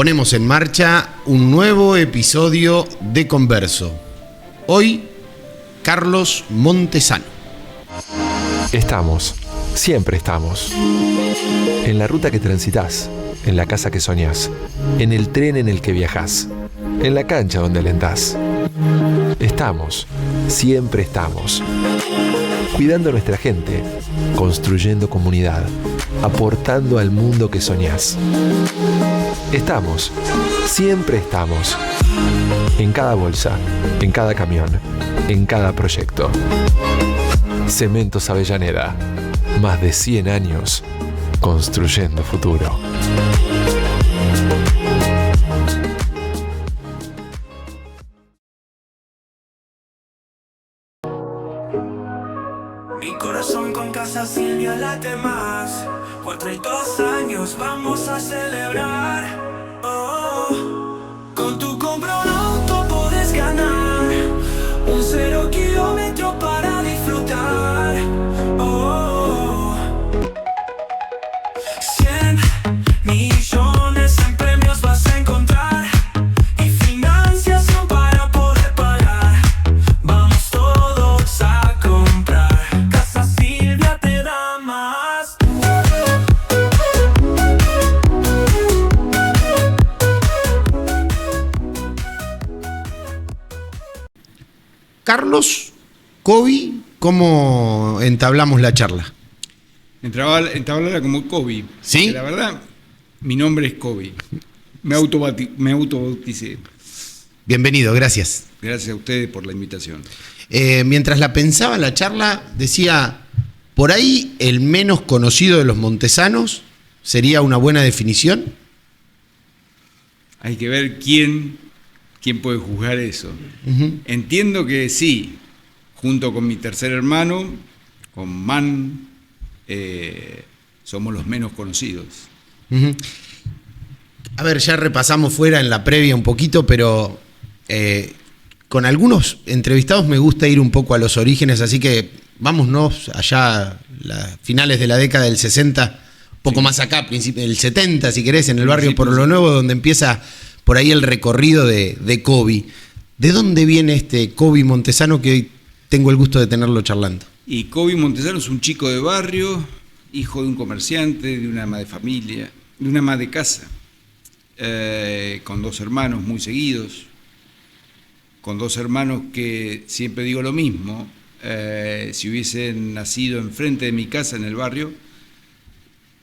Ponemos en marcha un nuevo episodio de Converso. Hoy, Carlos Montesano. Estamos, siempre estamos. En la ruta que transitas, en la casa que soñás, en el tren en el que viajás, en la cancha donde alentás. Estamos, siempre estamos. Cuidando a nuestra gente, construyendo comunidad, aportando al mundo que soñás. Estamos, siempre estamos. En cada bolsa, en cada camión, en cada proyecto. Cementos Avellaneda, más de 100 años construyendo futuro. Mi corazón con Casa Silvia late más. 42 años vamos a celebrar. Oh, con tu compra un auto podés ganar un 0 kilómetro para disfrutar. Oh, 100 millones en premios vas a encontrar y financiación para poder pagar. Vamos todos a comprar. Casa Silvia te da más. Carlos, Kobe, ¿cómo entablamos la charla? Entablarla como Kobe. ¿Sí? Que la verdad, mi nombre es Kobe. Me autobauticé. Bienvenido, gracias. Gracias a ustedes por la invitación. Mientras la pensaba la charla, decía, por ahí el menos conocido de los montesanos sería una buena definición. Hay que ver quién puede juzgar eso. Uh-huh. Entiendo que sí, junto con mi tercer hermano, con Man, somos los menos conocidos. Uh-huh. A ver, ya repasamos fuera en la previa un poquito, pero con algunos entrevistados me gusta ir un poco a los orígenes, así que vámonos allá, finales de la década del 60, poco Sí. más acá, del 70, si querés, en el barrio Sí, Por lo Nuevo, donde empieza por ahí el recorrido de Kobe. ¿De dónde viene este Kobe Montesano que hoy tengo el gusto de tenerlo charlando? Y Kobe Montesano es un chico de barrio, hijo de un comerciante, de una ama de familia, de una ama de casa, con dos hermanos muy seguidos, con dos hermanos que siempre digo lo mismo, si hubiesen nacido enfrente de mi casa en el barrio,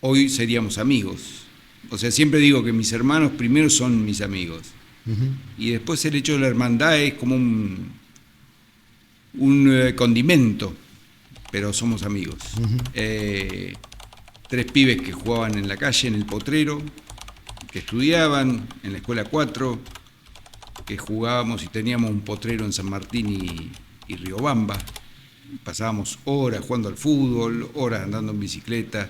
hoy seríamos amigos. O sea, siempre digo que mis hermanos primero son mis amigos. Uh-huh. Y después el hecho de la hermandad es como un condimento, pero somos amigos. Uh-huh. 3 pibes que jugaban en la calle, en el potrero, que estudiaban en la escuela 4, que jugábamos y teníamos un potrero en San Martín y Riobamba. Pasábamos horas jugando al fútbol, horas andando en bicicleta.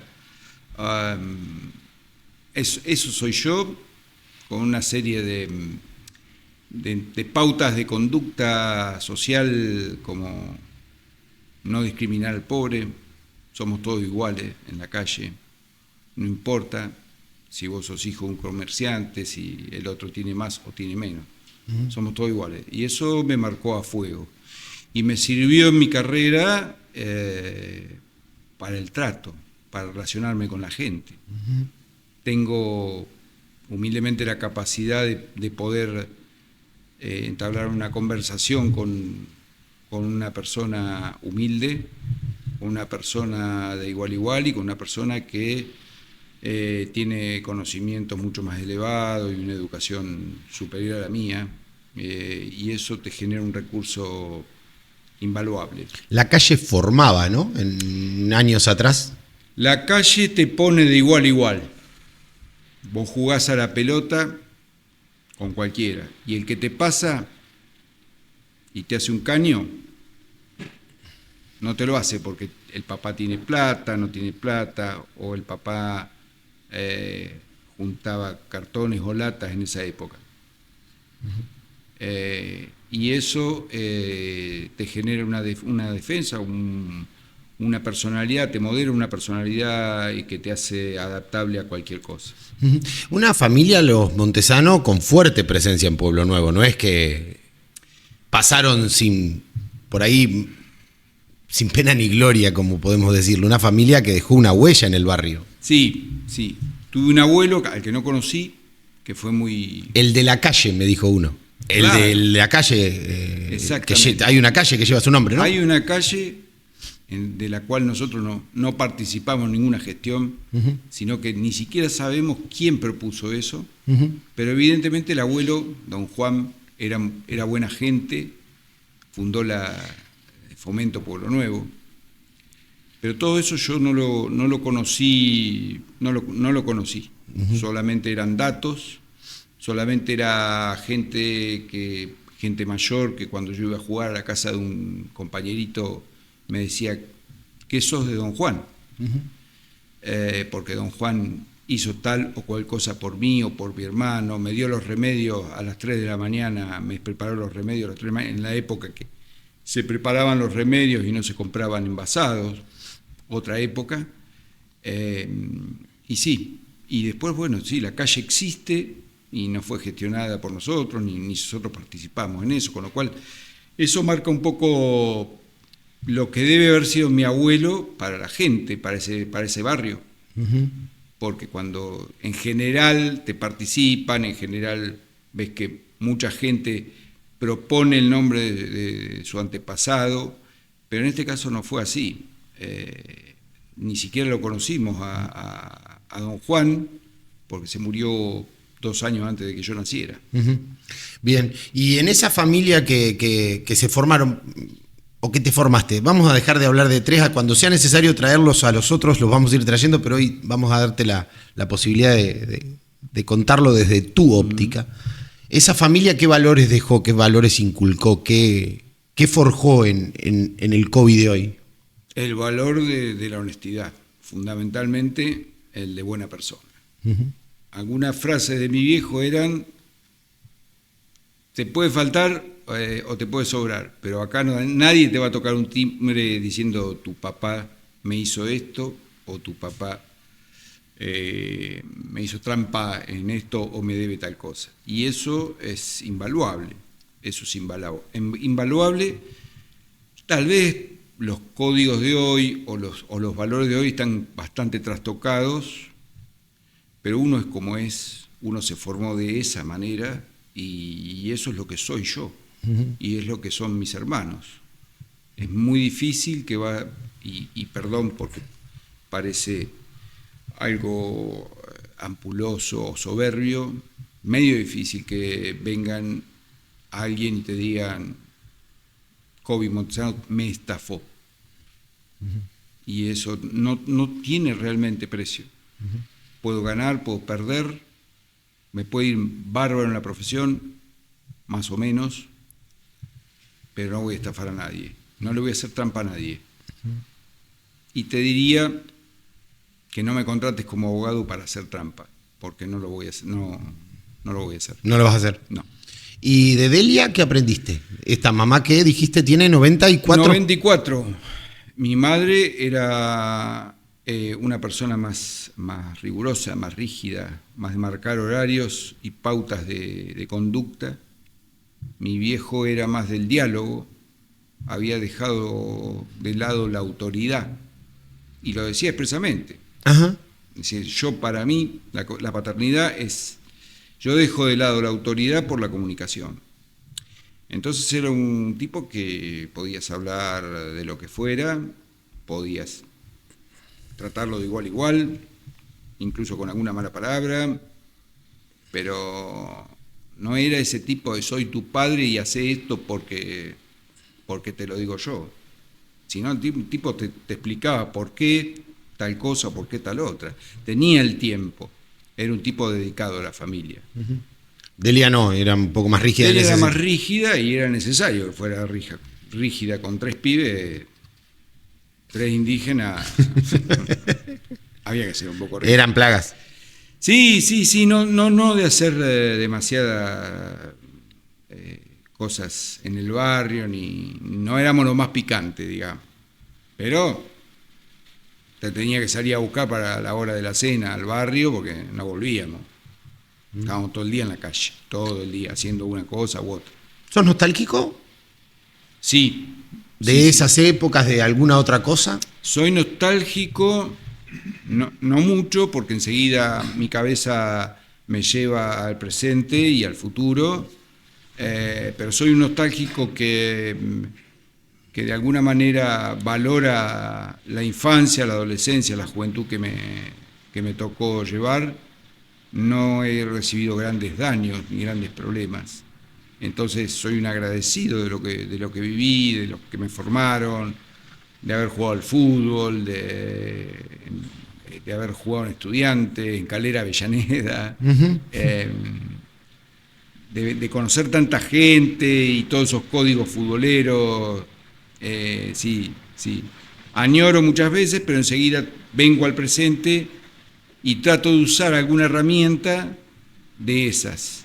Eso soy yo, con una serie de pautas de conducta social, como no discriminar al pobre, somos todos iguales en la calle, no importa si vos sos hijo de un comerciante, si el otro tiene más o tiene menos, somos todos iguales. Y eso me marcó a fuego y me sirvió en mi carrera para el trato, para relacionarme con la gente. Uh-huh. Tengo humildemente la capacidad de poder entablar una conversación con una persona humilde, con una persona de igual a igual y con una persona que tiene conocimientos mucho más elevados y una educación superior a la mía, y eso te genera un recurso invaluable. La calle formaba, ¿no? En años atrás. La calle te pone de igual a igual. Vos jugás a la pelota con cualquiera y el que te pasa y te hace un caño, no te lo hace porque el papá tiene plata, no tiene plata, o el papá juntaba cartones o latas en esa época. Y eso te genera una defensa, una personalidad, te modera una personalidad y que te hace adaptable a cualquier cosa. Una familia, los Montesano, con fuerte presencia en Pueblo Nuevo. No es que pasaron por ahí, sin pena ni gloria, como podemos decirlo. Una familia que dejó una huella en el barrio. Sí. Tuve un abuelo al que no conocí, que fue muy... El de la calle, me dijo uno. Claro. El de la calle, Exactamente. hay una calle que lleva su nombre, ¿no? Hay una calle de la cual nosotros no participamos en ninguna gestión, sino que ni siquiera sabemos quién propuso eso, pero evidentemente el abuelo, don Juan, era buena gente, fundó la Fomento Pueblo Nuevo, pero todo eso yo no lo conocí, solamente eran datos, solamente era gente mayor que cuando yo iba a jugar a la casa de un compañerito me decía, ¿qué sos de don Juan? Porque don Juan hizo tal o cual cosa por mí o por mi hermano, me dio los remedios a las 3 de la mañana, me preparó los remedios a las 3 de la mañana, en la época que se preparaban los remedios y no se compraban envasados, otra época. Y sí, y después, bueno, sí, la calle existe y no fue gestionada por nosotros, ni nosotros participamos en eso, con lo cual eso marca un poco lo que debe haber sido mi abuelo para la gente, para ese barrio. Porque cuando en general te participan, en general ves que mucha gente propone el nombre de su antepasado, pero en este caso no fue así. Ni siquiera lo conocimos a don Juan, porque se murió 2 años antes de que yo naciera. Bien, y en esa familia que se formaron, o que te formaste, vamos a dejar de hablar de 3, cuando sea necesario traerlos a los otros, los vamos a ir trayendo, pero hoy vamos a darte la posibilidad de contarlo desde tu óptica. ¿Esa familia qué valores dejó, qué valores inculcó, qué forjó en el COVID de hoy? El valor de la honestidad, fundamentalmente el de buena persona. Algunas frases de mi viejo eran, te puede faltar o te puede sobrar, pero acá nadie te va a tocar un timbre diciendo tu papá me hizo esto o tu papá me hizo trampa en esto o me debe tal cosa. Y eso es invaluable, invaluable. Tal vez los códigos de hoy o los valores de hoy están bastante trastocados, pero uno es como es, uno se formó de esa manera y eso es lo que soy yo. Y es lo que son mis hermanos. Es muy difícil que y perdón porque parece algo ampuloso o soberbio, medio difícil que vengan alguien y te digan, Kobe Montesano me estafó. Y eso no tiene realmente precio. Puedo ganar, puedo perder, me puede ir bárbaro en la profesión, más o menos, pero no voy a estafar a nadie, no le voy a hacer trampa a nadie. Y te diría que no me contrates como abogado para hacer trampa, porque no lo voy a hacer, no lo voy a hacer. ¿No lo vas a hacer? No. ¿Y de Delia qué aprendiste? Esta mamá que dijiste tiene 94. 94. Mi madre era una persona más rigurosa, más rígida, más de marcar horarios y pautas de conducta. Mi viejo era más del diálogo, había dejado de lado la autoridad y lo decía expresamente. Ajá. Es decir, para mí, la paternidad es, yo dejo de lado la autoridad por la comunicación. Entonces era un tipo que podías hablar de lo que fuera, podías tratarlo de igual a igual, incluso con alguna mala palabra, pero no era ese tipo de soy tu padre y hace esto porque te lo digo yo, sino el tipo te explicaba por qué tal cosa, por qué tal otra. Tenía el tiempo, era un tipo dedicado a la familia. Delia no, era un poco más rígida. Delia era más rígida y era necesario que fuera rígida con 3 pibes, 3 indígenas. Había que ser un poco rígida. Eran plagas. Sí, no de hacer demasiadas cosas en el barrio, no éramos lo más picante, digamos. Pero te tenía que salir a buscar para la hora de la cena al barrio porque no volvíamos. Estábamos todo el día en la calle, todo el día haciendo una cosa u otra. ¿Sos nostálgico Sí. de sí, esas épocas, de alguna otra cosa? Soy nostálgico, no mucho, porque enseguida mi cabeza me lleva al presente y al futuro, pero soy un nostálgico que de alguna manera valora la infancia, la adolescencia, la juventud que me tocó llevar. No he recibido grandes daños ni grandes problemas. Entonces soy un agradecido de lo que viví, de lo que me formaron, de haber jugado al fútbol, de haber jugado en Estudiantes, en Calera Avellaneda, de conocer tanta gente y todos esos códigos futboleros. Sí. Añoro muchas veces, pero enseguida vengo al presente y trato de usar alguna herramienta de esas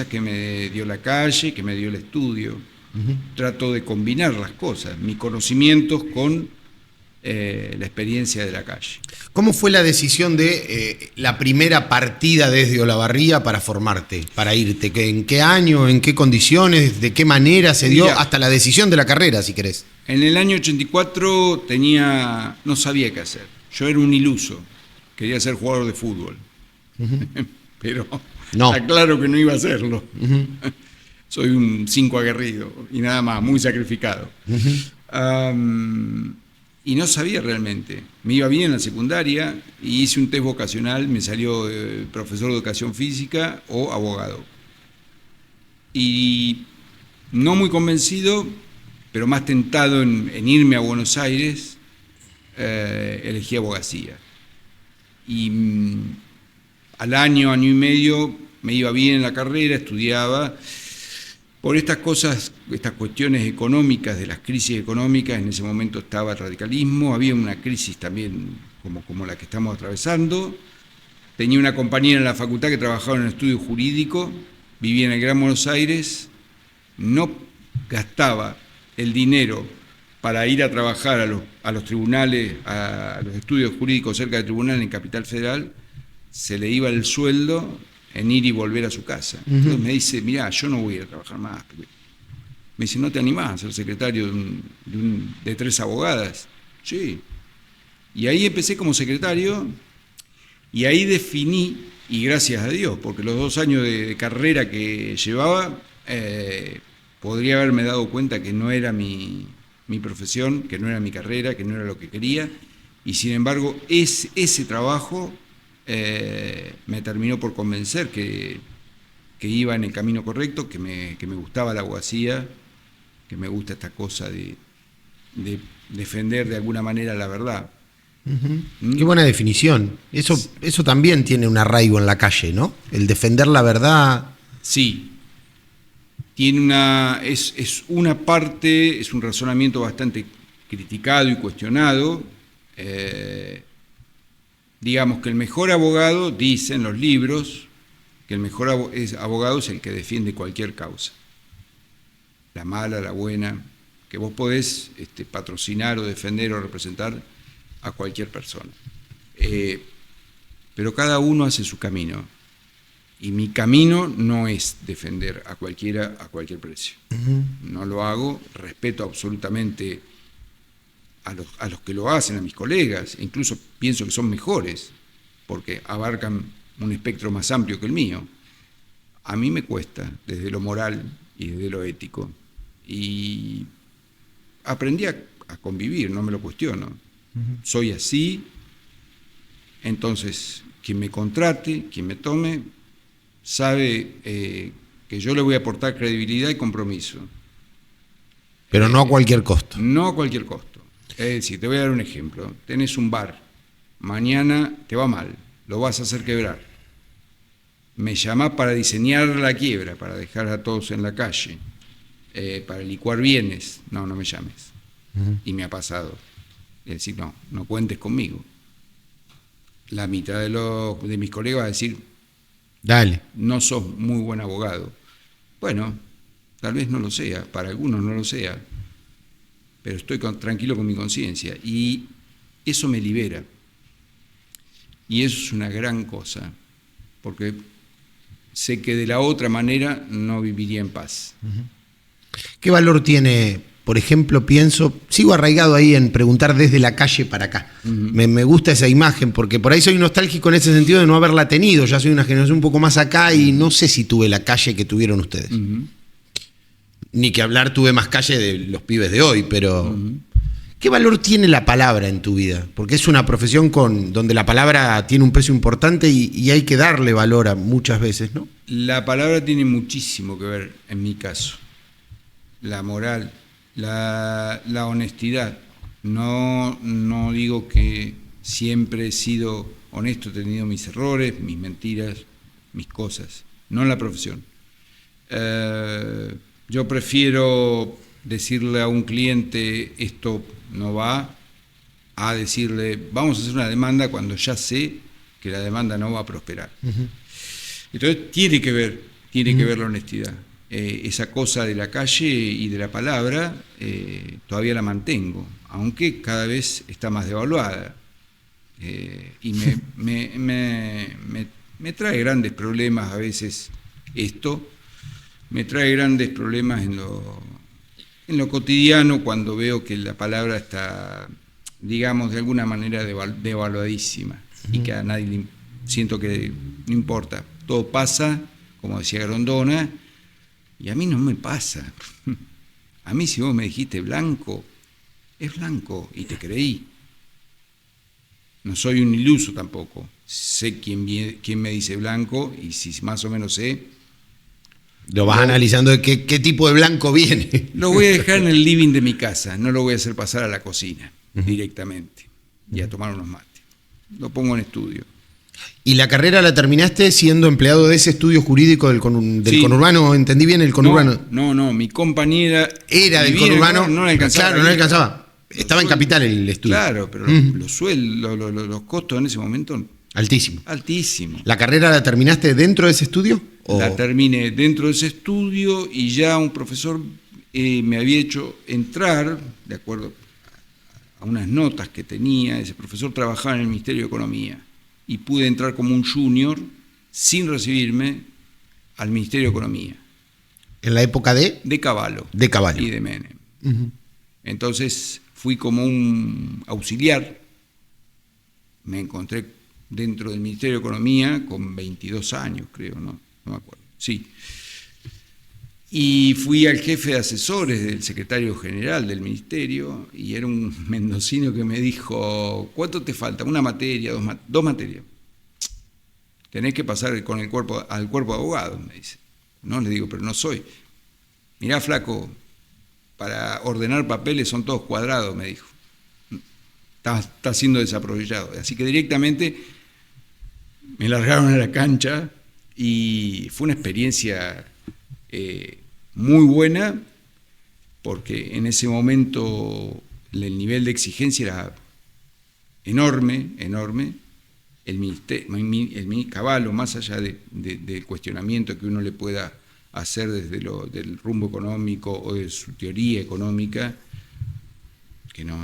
que me dio la calle, que me dio el estudio. Trato de combinar las cosas, mis conocimientos con la experiencia de la calle. ¿Cómo fue la decisión de la primera partida desde Olavarría para formarte, para irte? ¿En qué año, en qué condiciones, de qué manera se dio hasta la decisión de la carrera, si querés? En el año 84 no sabía qué hacer. Yo era un iluso, quería ser jugador de fútbol, pero no. Está claro que no iba a hacerlo. Soy un 5 aguerrido y nada más, muy sacrificado. Y no sabía realmente. Me iba bien en la secundaria y hice un test vocacional, me salió profesor de educación física o abogado. Y no muy convencido, pero más tentado en irme a Buenos Aires, elegí abogacía. Y al año y medio me iba bien en la carrera, estudiaba. Por estas cosas, estas cuestiones económicas, de las crisis económicas, en ese momento estaba el radicalismo, había una crisis también como la que estamos atravesando. Tenía una compañera en la facultad que trabajaba en un estudio jurídico, vivía en el Gran Buenos Aires, no gastaba el dinero para ir a trabajar a los tribunales, a los estudios jurídicos cerca del tribunal en Capital Federal, se le iba el sueldo en ir y volver a su casa. Entonces me dice, mirá, yo no voy a ir a trabajar más. Me dice, ¿no te animás a ser secretario de 3 abogadas? Sí. Y ahí empecé como secretario y ahí definí, y gracias a Dios, porque los 2 años de carrera que llevaba, podría haberme dado cuenta que no era mi profesión, que no era mi carrera, que no era lo que quería, y sin embargo ese trabajo me terminó por convencer que iba en el camino correcto, que me gustaba la abogacía, que me gusta esta cosa de defender de alguna manera la verdad. Qué buena definición. Eso también tiene un arraigo en la calle, ¿no? El defender la verdad. Sí. Es una parte, es un razonamiento bastante criticado y cuestionado. Digamos que el mejor abogado, dicen los libros, que el mejor abogado es el que defiende cualquier causa. La mala, la buena, que vos podés patrocinar o defender o representar a cualquier persona. Pero cada uno hace su camino. Y mi camino no es defender a cualquiera a cualquier precio. No lo hago, respeto absolutamente a los que lo hacen, a mis colegas, e incluso pienso que son mejores, porque abarcan un espectro más amplio que el mío. A mí me cuesta, desde lo moral y desde lo ético, y aprendí a convivir, no me lo cuestiono. Soy así, entonces quien me contrate, quien me tome, sabe que yo le voy a aportar credibilidad y compromiso. Pero no a cualquier costo. No a cualquier costo. Es decir, te voy a dar un ejemplo. Tenés un bar, mañana te va mal, lo vas a hacer quebrar. Me llamás para diseñar la quiebra, para dejar a todos en la calle, para licuar bienes. No me llames. Y me ha pasado. Es decir, no cuentes conmigo. La mitad de mis colegas va a decir, dale, no sos muy buen abogado. Bueno, tal vez no lo sea, para algunos no lo sea, pero estoy tranquilo con mi conciencia. Y eso me libera. Y eso es una gran cosa, porque sé que de la otra manera no viviría en paz. ¿Qué valor tiene, por ejemplo, sigo arraigado ahí en preguntar desde la calle para acá? Me gusta esa imagen, porque por ahí soy nostálgico en ese sentido de no haberla tenido. Ya soy una generación un poco más acá y no sé si tuve la calle que tuvieron ustedes. Ni que hablar, tuve más calle de los pibes de hoy, pero ¿qué valor tiene la palabra en tu vida? Porque es una profesión donde la palabra tiene un peso importante y hay que darle valor muchas veces, ¿no? La palabra tiene muchísimo que ver en mi caso. La moral, la honestidad. No digo que siempre he sido honesto, he tenido mis errores, mis mentiras, mis cosas, no en la profesión. Yo prefiero decirle a un cliente esto no va, a decirle vamos a hacer una demanda cuando ya sé que la demanda no va a prosperar. Entonces tiene que ver la honestidad. Esa cosa de la calle y de la palabra todavía la mantengo, aunque cada vez está más devaluada. Y me trae grandes problemas a veces esto, me trae grandes problemas en lo cotidiano cuando veo que la palabra está, digamos, de alguna manera devaluadísima y que a nadie siento que no importa. Todo pasa, como decía Grondona, y a mí no me pasa. A mí si vos me dijiste blanco, es blanco y te creí. No soy un iluso tampoco. Sé quién me dice blanco y si más o menos sé. Lo vas analizando de qué tipo de blanco viene. Lo voy a dejar en el living de mi casa, no lo voy a hacer pasar a la cocina directamente y a tomar unos mates. Lo pongo en estudio. ¿Y la carrera la terminaste siendo empleado de ese estudio jurídico del Sí. conurbano? ¿Entendí bien el conurbano? No, mi compañera... Era del conurbano. No le alcanzaba. Claro, no le alcanzaba. Estaba en Capital el estudio. Claro, pero los sueldos, los costos en ese momento... Altísimo. Altísimo. ¿La carrera la terminaste dentro de ese estudio? La terminé dentro de ese estudio y ya un profesor me había hecho entrar, de acuerdo a unas notas que tenía, ese profesor trabajaba en el Ministerio de Economía y pude entrar como un junior sin recibirme al Ministerio de Economía. ¿En la época de? De Cavallo. De Cavallo. Y de Menem. Entonces fui como un auxiliar, me encontré dentro del Ministerio de Economía con 22 años, creo, no me acuerdo. Sí. Y fui al jefe de asesores del secretario general del ministerio y era un mendocino que me dijo, ¿cuánto te falta? ¿Una materia? ¿Dos materias? Tenés que pasar al cuerpo de abogados, me dice. No, le digo, pero no soy. Mirá, flaco, para ordenar papeles son todos cuadrados, me dijo. Está siendo desaprovechado. Así que directamente me largaron a la cancha y fue una experiencia muy buena porque en ese momento el nivel de exigencia era enorme. El Cavallo, más allá del cuestionamiento que uno le pueda hacer desde del rumbo económico o de su teoría económica, que no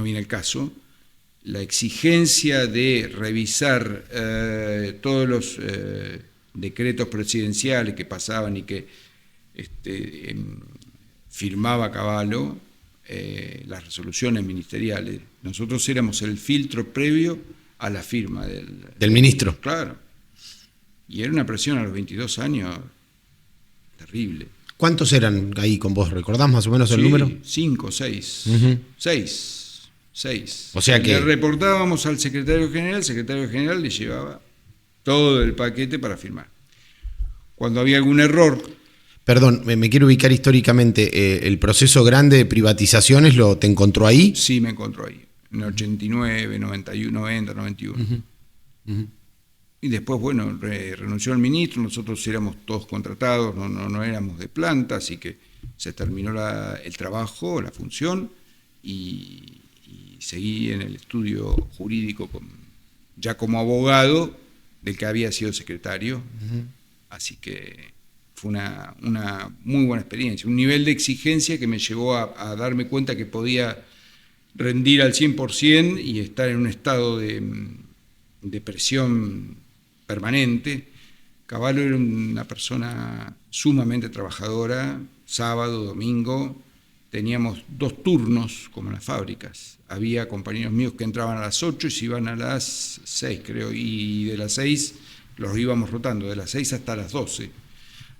viene al caso, la exigencia de revisar todos los decretos presidenciales que pasaban y que firmaba Cavallo, las resoluciones ministeriales, nosotros éramos el filtro previo a la firma del ministro. Claro. Y era una presión a los 22 años terrible. ¿Cuántos eran ahí con vos? ¿Recordás más o menos el número? 5, 6. 6. O sea que le reportábamos al secretario general, el secretario general le llevaba todo el paquete para firmar. Cuando había algún error... Perdón, me quiero ubicar históricamente. ¿El proceso grande de privatizaciones te encontró ahí? Sí, me encontró ahí. En el 89, 91, 90, 91. Y después, bueno, renunció el ministro, nosotros éramos todos contratados, no éramos de planta, así que se terminó el trabajo, la función, y seguí en el estudio jurídico ya como abogado del que había sido secretario. Así que fue una muy buena experiencia, un nivel de exigencia que me llevó a darme cuenta que podía rendir al 100% y estar en un estado de presión permanente. Cavallo era una persona sumamente trabajadora, sábado, domingo, teníamos 2 turnos como en las fábricas. Había compañeros míos que entraban a las 8 y se iban a las 6, creo, y de las 6 los íbamos rotando, de las 6 hasta las 12.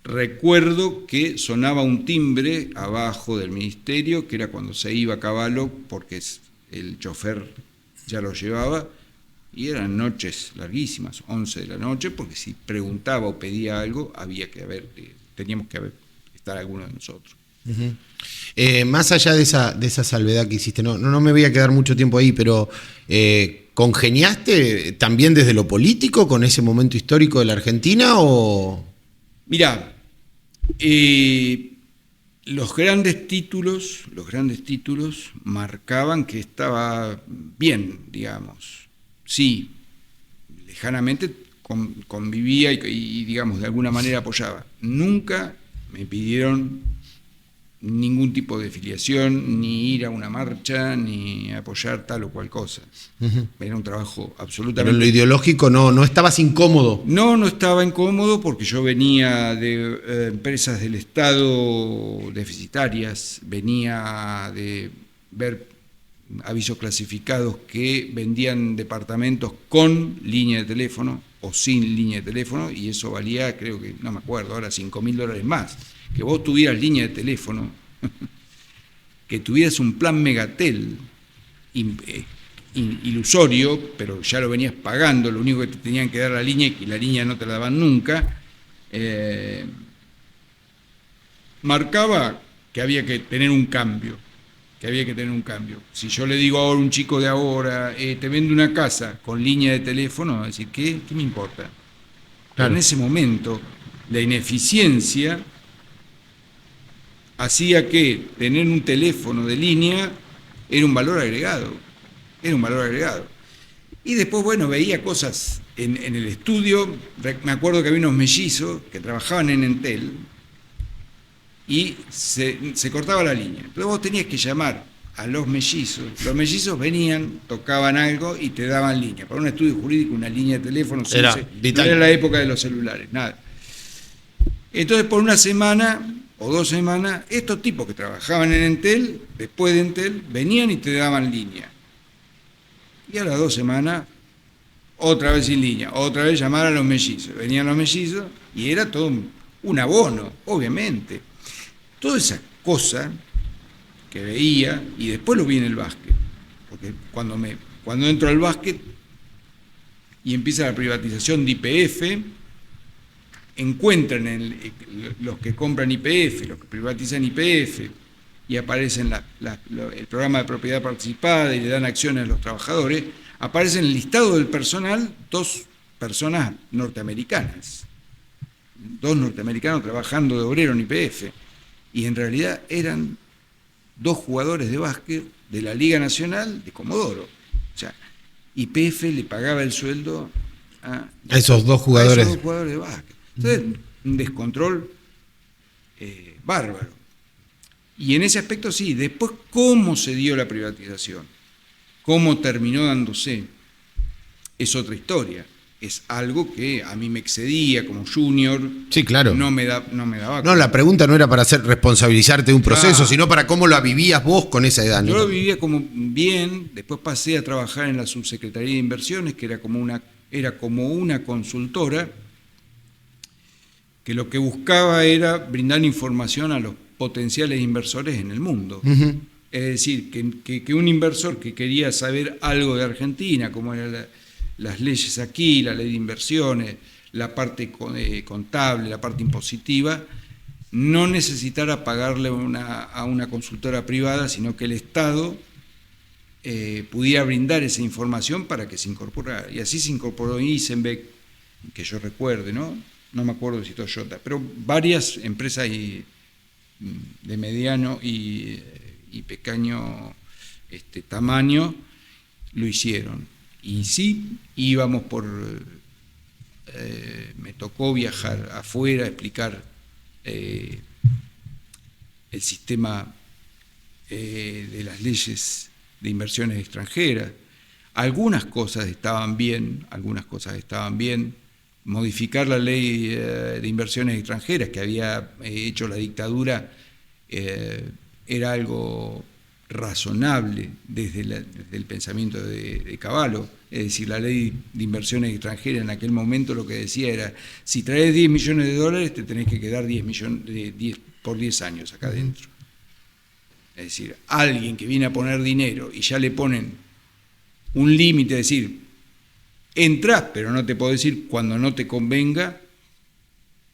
Recuerdo que sonaba un timbre abajo del ministerio, que era cuando se iba Cavallo, porque el chofer ya lo llevaba, y eran noches larguísimas, 11 de la noche, porque si preguntaba o pedía algo, teníamos que estar alguno de nosotros. Uh-huh. Más allá de esa salvedad que hiciste, no me voy a quedar mucho tiempo ahí, pero ¿congeniaste también desde lo político con ese momento histórico de la Argentina o...? Mirá, los grandes títulos marcaban que estaba bien, digamos. Sí, lejanamente convivía y digamos, de alguna manera apoyaba. Nunca me pidieron ningún tipo de filiación, ni ir a una marcha, ni apoyar tal o cual cosa. Uh-huh. Era un trabajo absolutamente... Pero en lo ideológico no estabas incómodo. No estaba incómodo porque yo venía de empresas del Estado deficitarias, venía de ver avisos clasificados que vendían departamentos con línea de teléfono o sin línea de teléfono, y eso valía, creo que, no me acuerdo ahora, $5.000 más. Que vos tuvieras línea de teléfono, que tuvieras un plan Megatel ilusorio, pero ya lo venías pagando, lo único que te tenían que dar la línea y la línea no te la daban nunca, marcaba que había que tener un cambio. Si yo le digo ahora a un chico de ahora, te vendo una casa con línea de teléfono, va a decir, ¿qué me importa? Claro. Pero en ese momento, la ineficiencia hacía que tener un teléfono de línea era un valor agregado. Y después, bueno, veía cosas en el estudio. Me acuerdo que había unos mellizos que trabajaban en Entel y se cortaba la línea. Entonces vos tenías que llamar a los mellizos. Los mellizos venían, tocaban algo y te daban línea. Para un estudio jurídico, una línea de teléfono no era la época de los celulares, nada. Entonces, por una semana o 2 semanas, estos tipos que trabajaban en Entel, después de Entel, venían y te daban línea. Y a las 2 semanas, otra vez sin línea, otra vez llamar a los mellizos. Venían los mellizos y era todo un abono, obviamente. Toda esa cosa que veía, y después lo vi en el básquet, porque cuando entro al básquet y empieza la privatización de YPF, encuentran los que compran YPF, los que privatizan YPF, y aparecen el programa de propiedad participada y le dan acciones a los trabajadores, aparece en el listado del personal 2 personas norteamericanas, 2 norteamericanos trabajando de obrero en YPF, y en realidad eran 2 jugadores de básquet de la Liga Nacional de Comodoro. O sea, YPF le pagaba el sueldo a esos 2 jugadores. De básquet. Entonces, un descontrol bárbaro. Y en ese aspecto sí. Después, ¿cómo se dio la privatización? ¿Cómo terminó dándose? Es otra historia. Es algo que a mí me excedía como junior. Sí, claro. No me daba. No, la pregunta no era para responsabilizarte de un proceso, sino para cómo lo vivías vos con esa edad. Yo lo vivía como bien. Después pasé a trabajar en la Subsecretaría de Inversiones, que era como una consultora, que lo que buscaba era brindar información a los potenciales inversores en el mundo. Uh-huh. Es decir, que un inversor que quería saber algo de Argentina, como eran las leyes aquí, la ley de inversiones, la parte contable, la parte impositiva, no necesitara pagarle a una consultora privada, sino que el Estado pudiera brindar esa información para que se incorporara. Y así se incorporó Isenbeck, que yo recuerde, ¿no? No me acuerdo si Toyota, pero varias empresas de mediano y pequeño tamaño lo hicieron. Y sí, íbamos me tocó viajar afuera, explicar el sistema de las leyes de inversiones extranjeras. Algunas cosas estaban bien, Modificar la ley de inversiones extranjeras que había hecho la dictadura era algo razonable desde el pensamiento de Cavallo. Es decir, la ley de inversiones extranjeras en aquel momento lo que decía era, si traes $10 millones, te tenés que quedar 10 por 10 años acá adentro. Es decir, alguien que viene a poner dinero y ya le ponen un límite, es decir, entrás, pero no te puedo decir cuando no te convenga,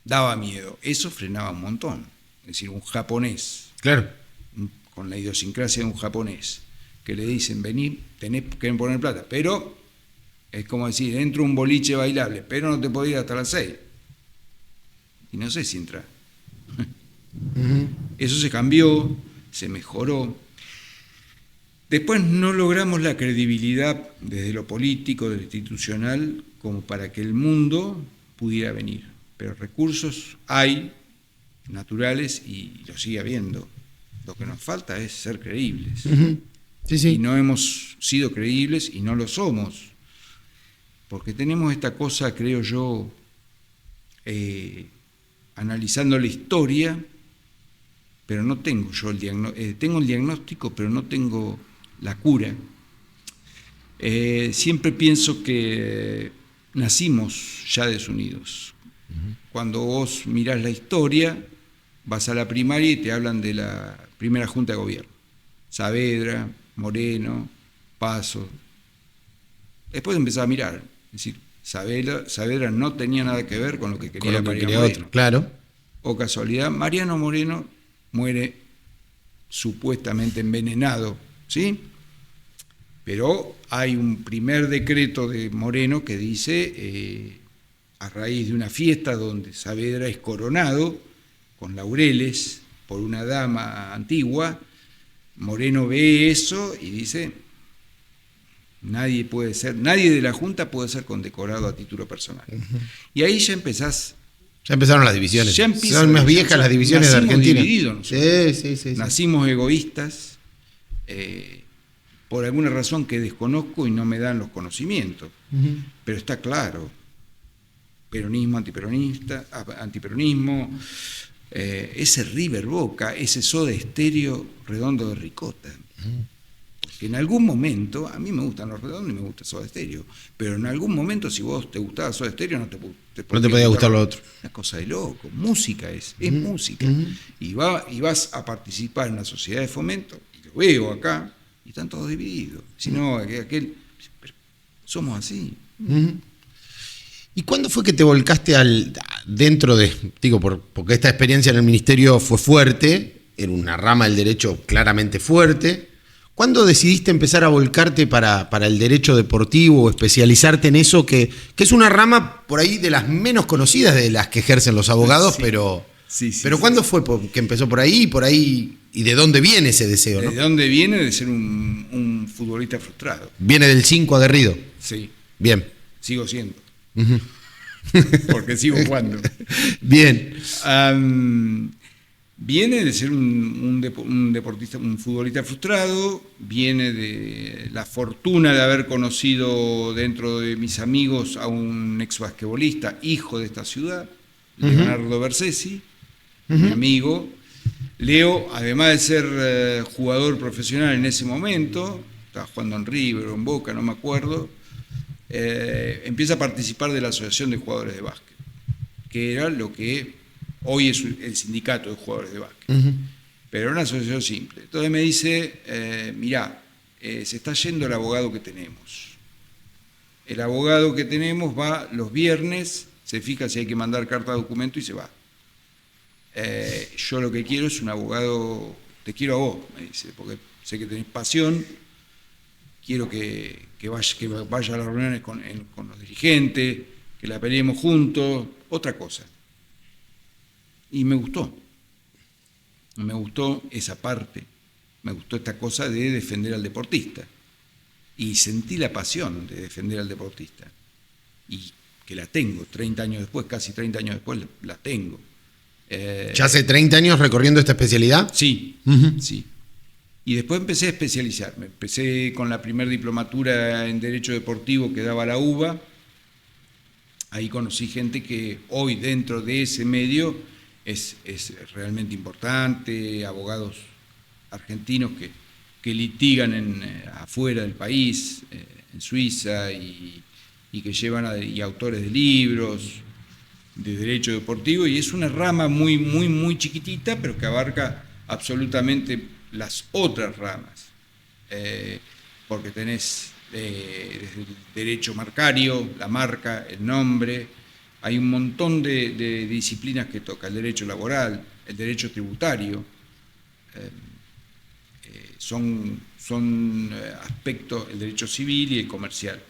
daba miedo. Eso frenaba un montón. Es decir, un japonés, Claro. con la idiosincrasia de un japonés, que le dicen, vení, tenés que poner plata, pero es como decir, entro a un boliche bailable, pero no te podés ir hasta las 6. Y no sé si entra. Eso se cambió, se mejoró. Después no logramos la credibilidad desde lo político, de lo institucional, como para que el mundo pudiera venir. Pero recursos hay, naturales, y lo sigue habiendo. Lo que nos falta es ser creíbles. Sí, sí. Y no hemos sido creíbles y no lo somos. Porque tenemos esta cosa, creo yo, analizando la historia, pero no tengo yo el diagnóstico. Tengo el diagnóstico, pero no tengo la cura. Siempre pienso que nacimos ya desunidos. Cuando vos mirás la historia, vas a la primaria y te hablan de la primera Junta de Gobierno. Saavedra, Moreno, Paso. Después empezás a mirar. Es decir, Saavedra no tenía nada que ver con lo que quería Mariano Moreno. Otro, claro. O casualidad, Mariano Moreno muere supuestamente envenenado, ¿sí? Pero hay un primer decreto de Moreno que dice, a raíz de una fiesta donde Saavedra es coronado con laureles por una dama antigua, Moreno ve eso y dice, nadie de la Junta puede ser condecorado a título personal. Y ahí ya empezás. Ya empezaron las divisiones. Son más viejas las divisiones de Argentina. Sí. Nacimos egoístas, por alguna razón que desconozco y no me dan los conocimientos. Pero está claro, peronismo, antiperonismo, ese River Boca, ese Soda Stereo Redondo de Ricota. Que en algún momento, a mí me gustan los redondos y me gusta Soda Stereo, pero en algún momento si vos te gustaba Soda Stereo no te podía gustar lo otro. Una cosa de loco, música es música. Y vas a participar en una sociedad de fomento, y lo veo acá, y están todos divididos. Si no, pero somos así. ¿Y cuándo fue que te volcaste porque esta experiencia en el ministerio fue fuerte, era una rama del derecho claramente fuerte? ¿Cuándo decidiste empezar a volcarte para el derecho deportivo o especializarte en eso, que es una rama por ahí de las menos conocidas de las que ejercen los abogados, sí, pero ¿cuándo fue que empezó por ahí, y de dónde viene ese deseo? ¿No? ¿De dónde viene? De ser un futbolista frustrado. ¿Viene del 5 aguerrido? Sí. Bien. Sigo siendo. Porque sigo jugando. Bien. Viene de ser un deportista, un futbolista frustrado, viene de la fortuna de haber conocido dentro de mis amigos a un ex basquetbolista, hijo de esta ciudad, Leonardo Bersesi, mi amigo. Leo, además de ser jugador profesional en ese momento, estaba jugando en River o en Boca, no me acuerdo, empieza a participar de la Asociación de Jugadores de Básquet, que era lo que hoy es el sindicato de jugadores de básquet, pero era una asociación simple. Entonces me dice, mirá, se está yendo el abogado que tenemos. El abogado que tenemos va los viernes, se fija si hay que mandar carta de documento y se va. Yo lo que quiero es un abogado, te quiero a vos, me dice, porque sé que tenés pasión, quiero que vaya a las reuniones con los dirigentes, que la peleemos juntos, otra cosa. Y me gustó esa parte, me gustó esta cosa de defender al deportista. Y sentí la pasión de defender al deportista. Y que la tengo, 30 años después, casi 30 años después, la tengo. ¿Ya hace 30 años recorriendo esta especialidad? Sí, sí. Y después empecé a especializarme. Empecé con la primera diplomatura en Derecho Deportivo que daba la UBA. Ahí conocí gente que hoy dentro de ese medio es realmente importante, abogados argentinos que litigan afuera del país, en Suiza, y que llevan y autores de libros de derecho deportivo, y es una rama muy, muy, muy chiquitita, pero que abarca absolutamente las otras ramas, porque tenés desde el derecho marcario, la marca, el nombre, hay un montón de disciplinas que toca, el derecho laboral, el derecho tributario, son aspectos, el derecho civil y el comercial.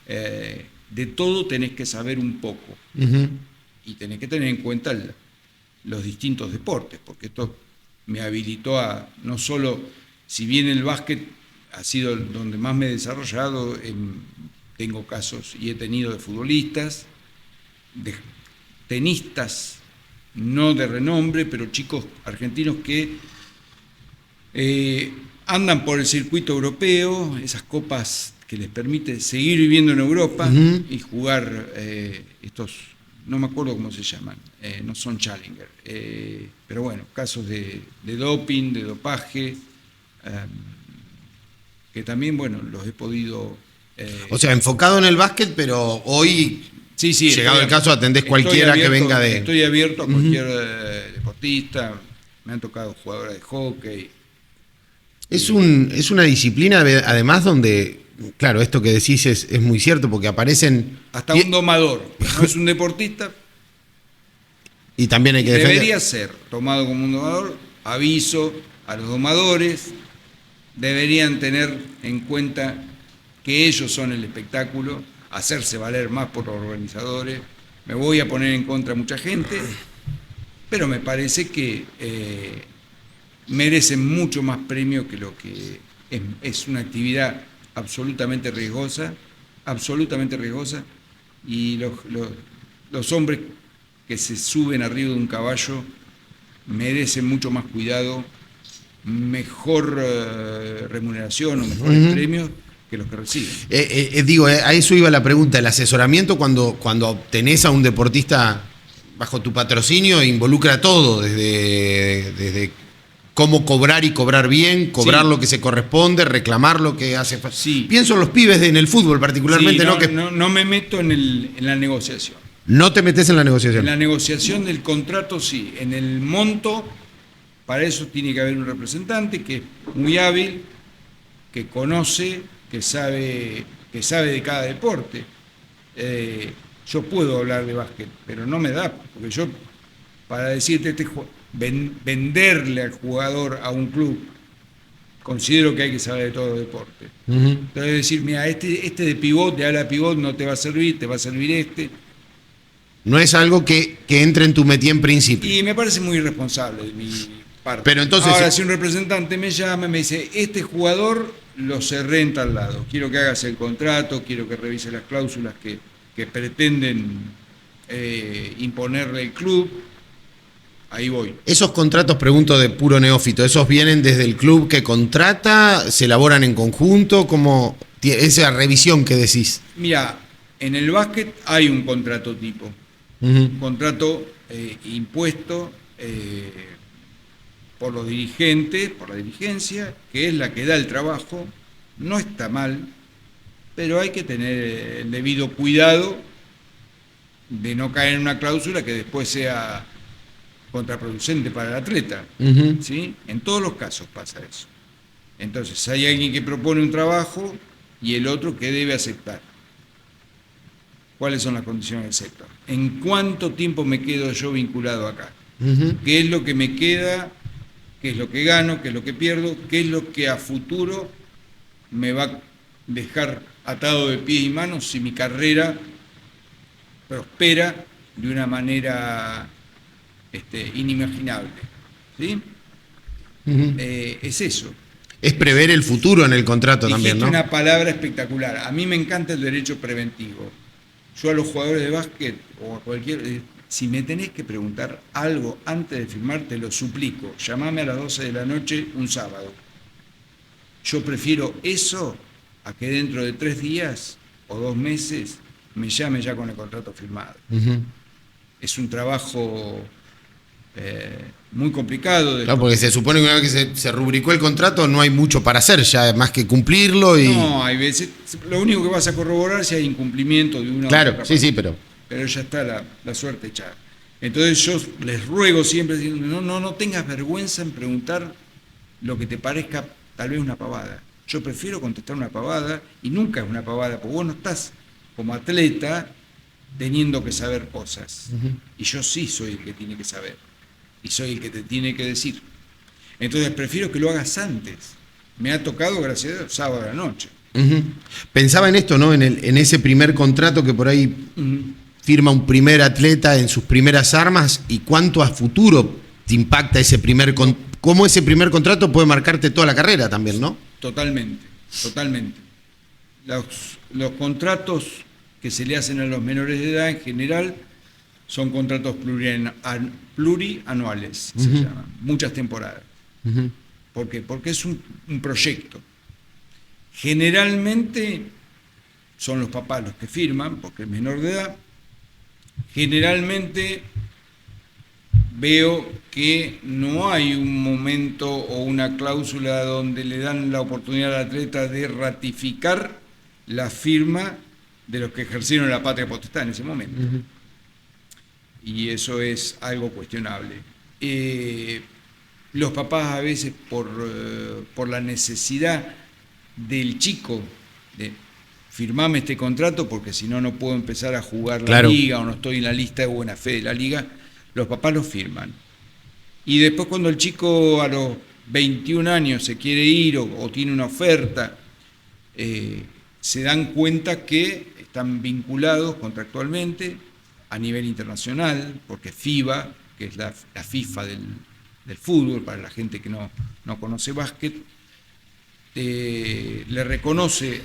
De todo tenés que saber un poco, y tenés que tener en cuenta los distintos deportes, porque esto me habilitó a, no solo, si bien el básquet ha sido donde más me he desarrollado, tengo casos y he tenido de futbolistas, de tenistas, no de renombre, pero chicos argentinos que andan por el circuito europeo, esas copas que les permite seguir viviendo en Europa y jugar estos, no me acuerdo cómo se llaman, no son Challenger, pero bueno, casos de doping, de dopaje, que también, bueno, los he podido... o sea, enfocado en el básquet, pero hoy, sí, llegado el caso, atendés cualquiera abierto, que venga de... Estoy abierto a cualquier deportista, me han tocado jugadoras de hockey. Es una disciplina, además, donde, claro, esto que decís es muy cierto, porque aparecen... Hasta un domador, no es un deportista. Y también hay que defender. Debería ser tomado como un domador. Aviso a los domadores, deberían tener en cuenta que ellos son el espectáculo, hacerse valer más por los organizadores. Me voy a poner en contra a mucha gente, pero me parece que merecen mucho más premio que lo que es una actividad absolutamente riesgosa, y los hombres que se suben arriba de un caballo merecen mucho más cuidado, mejor remuneración o mejores premios que los que reciben. Digo, a eso iba la pregunta, el asesoramiento cuando tenés a un deportista bajo tu patrocinio involucra todo, desde cómo cobrar y cobrar bien, cobrar lo que se corresponde, reclamar lo que hace falta. Sí. Pienso en los pibes en el fútbol particularmente. Sí, no me meto en la negociación. ¿No te metes en la negociación? En la negociación del contrato sí, en el monto, para eso tiene que haber un representante que es muy hábil, que conoce, que sabe de cada deporte. Yo puedo hablar de básquet, pero no me da, porque yo, para decirte, venderle al jugador a un club, considero que hay que saber de todo los deportes. Entonces decir, mira, este de pivot, de ala pivot no te va a servir, te va a servir este. No es algo que entre en tu métier en principio. Y me parece muy irresponsable de mi parte. Pero entonces, ahora, si un representante me llama y me dice, este jugador lo cerré en tal lado, quiero que hagas el contrato, quiero que revise las cláusulas que pretenden imponerle el club, ahí voy. Esos contratos, pregunto de puro neófito, ¿esos vienen desde el club que contrata? ¿Se elaboran en conjunto? ¿Cómo esa revisión que decís? Mira, en el básquet hay un contrato tipo. Un contrato impuesto por los dirigentes, por la dirigencia, que es la que da el trabajo. No está mal, pero hay que tener el debido cuidado de no caer en una cláusula que después sea contraproducente para el atleta. ¿Sí? En todos los casos pasa eso. Entonces hay alguien que propone un trabajo y el otro que debe aceptar. ¿Cuáles son las condiciones del sector? ¿En cuánto tiempo me quedo yo vinculado acá? ¿Qué es lo que me queda? ¿Qué es lo que gano? ¿Qué es lo que pierdo? ¿Qué es lo que a futuro me va a dejar atado de pies y manos si mi carrera prospera de una manera inimaginable? ¿Sí? Es eso. Es prever el futuro en el contrato. Dijiste también, ¿no? Una palabra espectacular. A mí me encanta el derecho preventivo. Yo a los jugadores de básquet o a cualquier... Si me tenés que preguntar algo antes de firmar, te lo suplico. Llamame a las 12 de la noche un sábado. Yo prefiero eso a que dentro de 3 días o 2 meses me llame ya con el contrato firmado. Es un trabajo muy complicado. Claro, porque se supone que una vez que se rubricó el contrato no hay mucho para hacer ya, más que cumplirlo y... No, hay veces, lo único que vas a corroborar es si hay incumplimiento de una Claro, u otra sí, parte. sí, pero Ya está la suerte echada. Entonces yo les ruego siempre, no tengas vergüenza en preguntar lo que te parezca tal vez una pavada. Yo prefiero contestar una pavada, y nunca es una pavada, porque vos no estás como atleta teniendo que saber cosas. Y yo sí soy el que tiene que saber. Y soy el que te tiene que decir. Entonces prefiero que lo hagas antes. Me ha tocado, gracias a Dios, sábado a la noche. Pensaba en esto, ¿no? En ese primer contrato que por ahí firma un primer atleta en sus primeras armas, y cuánto a futuro te impacta ese cómo ese primer contrato puede marcarte toda la carrera también, ¿no? Totalmente. Los contratos que se le hacen a los menores de edad en general son contratos plurianuales, se llaman, muchas temporadas. ¿Por qué? Porque es un proyecto. Generalmente son los papás los que firman, porque es menor de edad. Generalmente veo que no hay un momento o una cláusula donde le dan la oportunidad al atleta de ratificar la firma de los que ejercieron la patria potestad en ese momento. Y eso es algo cuestionable. Los papás a veces por la necesidad del chico de firmarme este contrato porque si no, no puedo empezar a jugar la liga o no estoy en la lista de buena fe de la liga, los papás lo firman. Y después cuando el chico a los 21 años se quiere ir o tiene una oferta, se dan cuenta que están vinculados contractualmente a nivel internacional, porque FIBA, que es la FIFA del fútbol, para la gente que no conoce básquet, le reconoce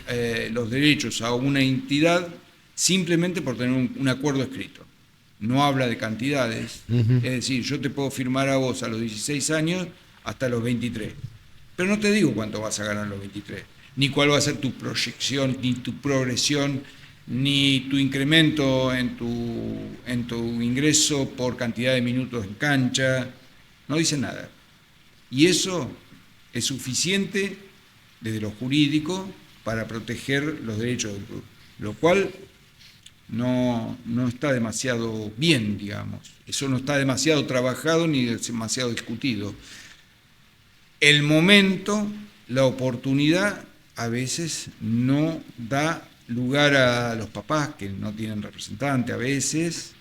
los derechos a una entidad simplemente por tener un acuerdo escrito. No habla de cantidades, es decir, yo te puedo firmar a vos a los 16 años hasta los 23, pero no te digo cuánto vas a ganar a los 23, ni cuál va a ser tu proyección, ni tu progresión, ni tu incremento en tu ingreso por cantidad de minutos en cancha, no dice nada. Y eso es suficiente desde lo jurídico para proteger los derechos del club, lo cual no está demasiado bien, digamos. Eso no está demasiado trabajado ni demasiado discutido. El momento, la oportunidad, a veces no da lugar a los papás que no tienen representante, a veces,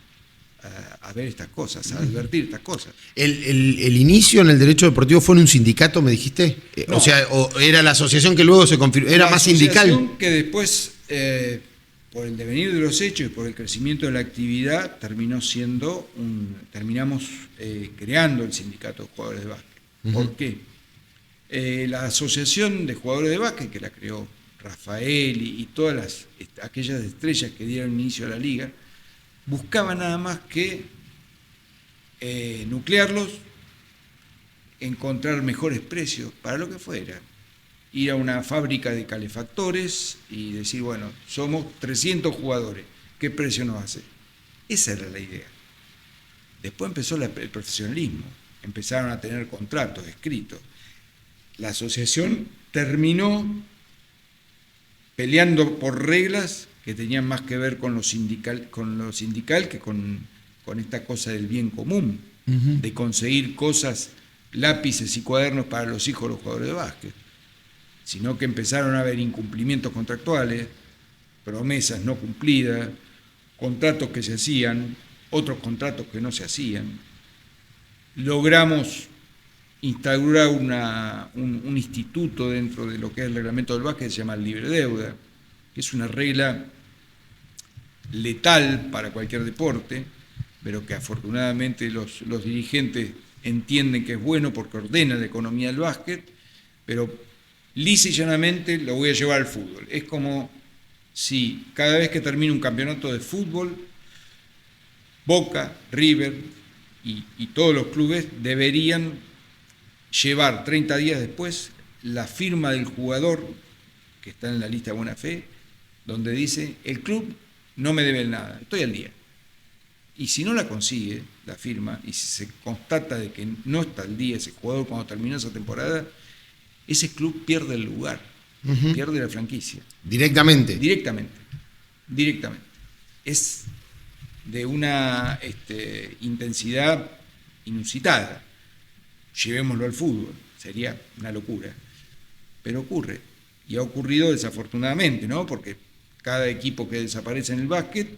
a ver estas cosas, a advertir estas cosas. ¿El inicio en el derecho deportivo fue en un sindicato, me dijiste? No. O era la asociación que luego se confirmó, era más sindical. La asociación que después, por el devenir de los hechos y por el crecimiento de la actividad, terminamos creando el sindicato de jugadores de básquet. ¿Por qué? La asociación de jugadores de básquet, que la creó Rafael y todas aquellas estrellas que dieron inicio a la liga, buscaba nada más que nuclearlos, encontrar mejores precios para lo que fuera, ir a una fábrica de calefactores y decir, bueno, somos 300 jugadores, ¿qué precio nos hace? Esa era la idea. Después empezó el profesionalismo, empezaron a tener contratos escritos. La asociación terminó peleando por reglas que tenían más que ver con lo sindical que con esta cosa del bien común, de conseguir cosas, lápices y cuadernos para los hijos de los jugadores de básquet, sino que empezaron a haber incumplimientos contractuales, promesas no cumplidas, contratos que se hacían, otros contratos que no se hacían. Logramos instaurar un instituto dentro de lo que es el reglamento del básquet que se llama el libre deuda, que es una regla letal para cualquier deporte, pero que afortunadamente los dirigentes entienden que es bueno porque ordena la economía del básquet, pero lisa y llanamente lo voy a llevar al fútbol. Es como si cada vez que termina un campeonato de fútbol, Boca, River y todos los clubes deberían llevar 30 días después la firma del jugador, que está en la lista de buena fe, donde dice, el club no me debe nada, estoy al día. Y si no la consigue, la firma, y si se constata de que no está al día ese jugador cuando terminó esa temporada, ese club pierde el lugar, pierde la franquicia. Directamente. Directamente. Es de una intensidad inusitada. Llevémoslo al fútbol, sería una locura. Pero ocurre, y ha ocurrido desafortunadamente, ¿no? Porque cada equipo que desaparece en el básquet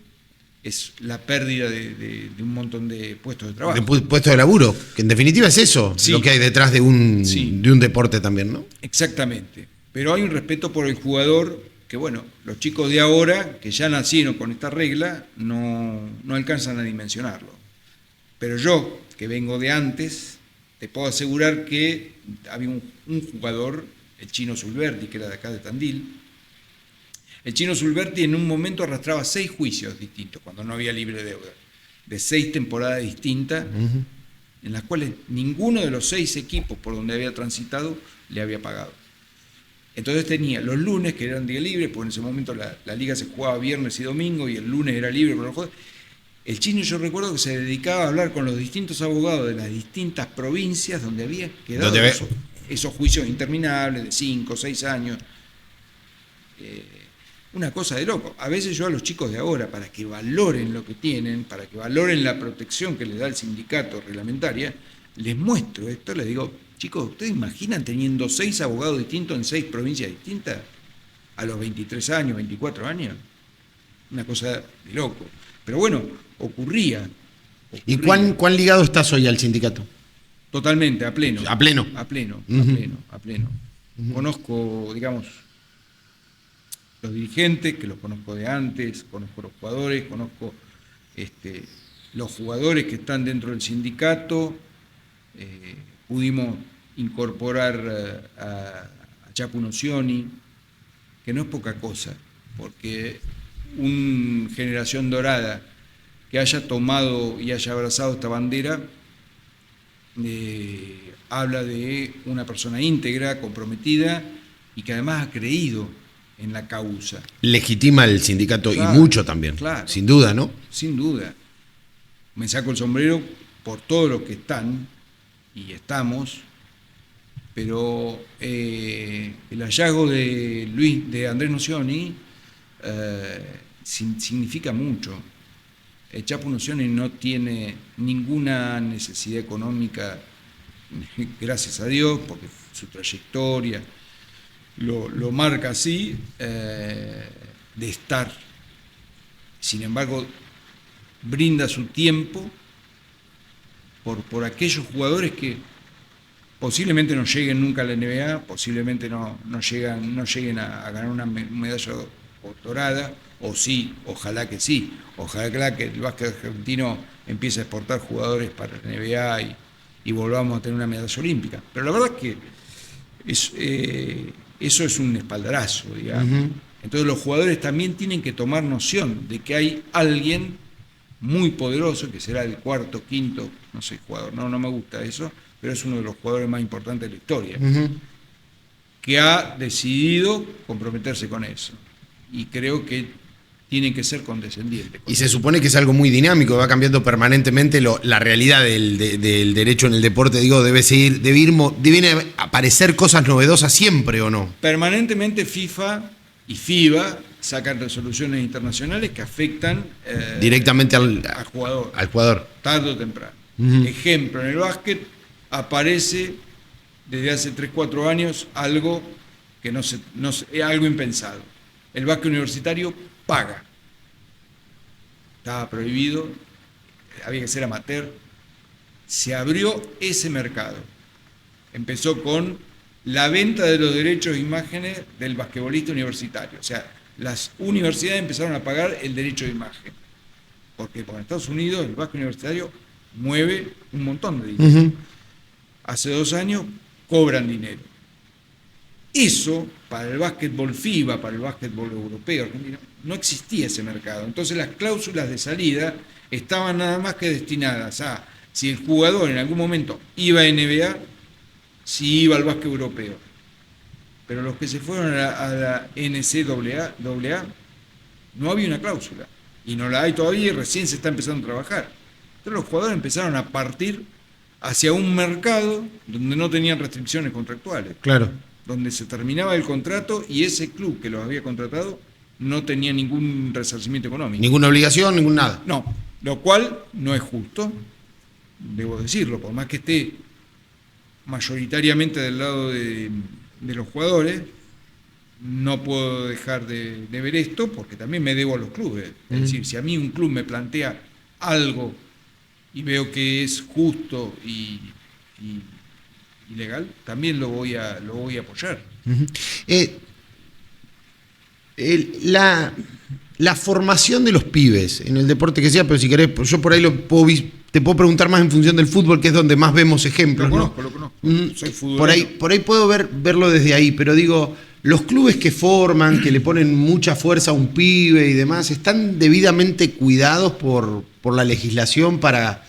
es la pérdida de un montón de puestos de trabajo. De puestos de laburo, que en definitiva es eso, sí, lo que hay detrás de un deporte también, ¿no? Exactamente. Pero hay un respeto por el jugador que, bueno, los chicos de ahora, que ya nacieron con esta regla, no alcanzan a dimensionarlo. Pero yo, que vengo de antes, te puedo asegurar que había un jugador, el Chino Sulberti, que era de acá de Tandil. El Chino Sulberti en un momento arrastraba 6 juicios distintos, cuando no había libre deuda, de 6 temporadas distintas, en las cuales ninguno de los 6 equipos por donde había transitado le había pagado. Entonces tenía los lunes, que eran día libre, porque en ese momento la liga se jugaba viernes y domingo, y el lunes era libre por los juegos. El Chino, yo recuerdo que se dedicaba a hablar con los distintos abogados de las distintas provincias donde había quedado esos juicios interminables de 5 o 6 años. Una cosa de loco. A veces yo a los chicos de ahora, para que valoren lo que tienen, para que valoren la protección que les da el sindicato reglamentaria, les muestro esto, les digo, chicos, ¿ustedes imaginan teniendo 6 abogados distintos en 6 provincias distintas a los 23 años, 24 años? Una cosa de loco. Pero bueno, ocurría. ¿Y cuán ligado estás hoy al sindicato? Totalmente, a pleno. ¿A pleno? A pleno, Uh-huh. a pleno. Conozco, digamos, los dirigentes, que los conozco de antes, conozco los jugadores, conozco los jugadores que están dentro del sindicato. Pudimos incorporar a Chapu Nocioni, que no es poca cosa, porque una generación dorada que haya tomado y haya abrazado esta bandera habla de una persona íntegra, comprometida y que además ha creído en la causa. Legitima el sindicato, claro, y mucho también, claro, sin duda, ¿no? Sin duda. Me saco el sombrero por todos los que están y estamos, pero el hallazgo de Andrés Nocioni significa mucho. El Chapu Nocioni no tiene ninguna necesidad económica, gracias a Dios, porque su trayectoria lo marca así, de estar. Sin embargo, brinda su tiempo por aquellos jugadores que posiblemente no lleguen nunca a la NBA, posiblemente no lleguen a ganar una medalla dorada, o sí, ojalá que sí, ojalá que el básquet argentino empiece a exportar jugadores para la NBA y volvamos a tener una medalla olímpica. Pero la verdad es que eso es un espaldarazo, digamos. Uh-huh. Entonces los jugadores también tienen que tomar noción de que hay alguien muy poderoso, que será el cuarto, quinto, no sé, jugador, no me gusta eso, pero es uno de los jugadores más importantes de la historia, uh-huh, que ha decidido comprometerse con eso. Y creo que tienen que ser condescendientes. Y se supone que es algo muy dinámico, va cambiando permanentemente la realidad del derecho en el deporte, digo, deben aparecer cosas novedosas siempre, ¿o no? Permanentemente FIFA y FIBA sacan resoluciones internacionales que afectan directamente al jugador. Tarde o temprano. Uh-huh. Ejemplo, en el básquet aparece desde hace 3-4 años algo que no es algo impensado. El básquet universitario paga. Estaba prohibido, había que ser amateur. Se abrió ese mercado. Empezó con la venta de los derechos de imágenes del basquetbolista universitario. O sea, las universidades empezaron a pagar el derecho de imagen. Porque en Estados Unidos el básquet universitario mueve un montón de dinero. Uh-huh. Hace 2 años cobran dinero. Eso, para el básquetbol FIBA, para el básquetbol europeo, argentino, no existía ese mercado. Entonces las cláusulas de salida estaban nada más que destinadas a si el jugador en algún momento iba a NBA, si iba al básquet europeo. pero los que se fueron a la NCAA, no había una cláusula. Y no la hay todavía y recién se está empezando a trabajar. Entonces los jugadores empezaron a partir hacia un mercado donde no tenían restricciones contractuales. Claro. Donde se terminaba el contrato y ese club que los había contratado no tenía ningún resarcimiento económico. Ninguna obligación, ningún nada. No, lo cual no es justo, debo decirlo, por más que esté mayoritariamente del lado de los jugadores, no puedo dejar de ver esto porque también me debo a los clubes. Es decir, si a mí un club me plantea algo y veo que es justo y legal, también lo voy a apoyar. La formación de los pibes en el deporte que sea, pero si querés, yo por ahí te puedo preguntar más en función del fútbol, que es donde más vemos ejemplos. Lo conozco. Soy futbolero. Por ahí puedo verlo desde ahí, pero digo, los clubes que forman, que le ponen mucha fuerza a un pibe y demás, ¿están debidamente cuidados por la legislación para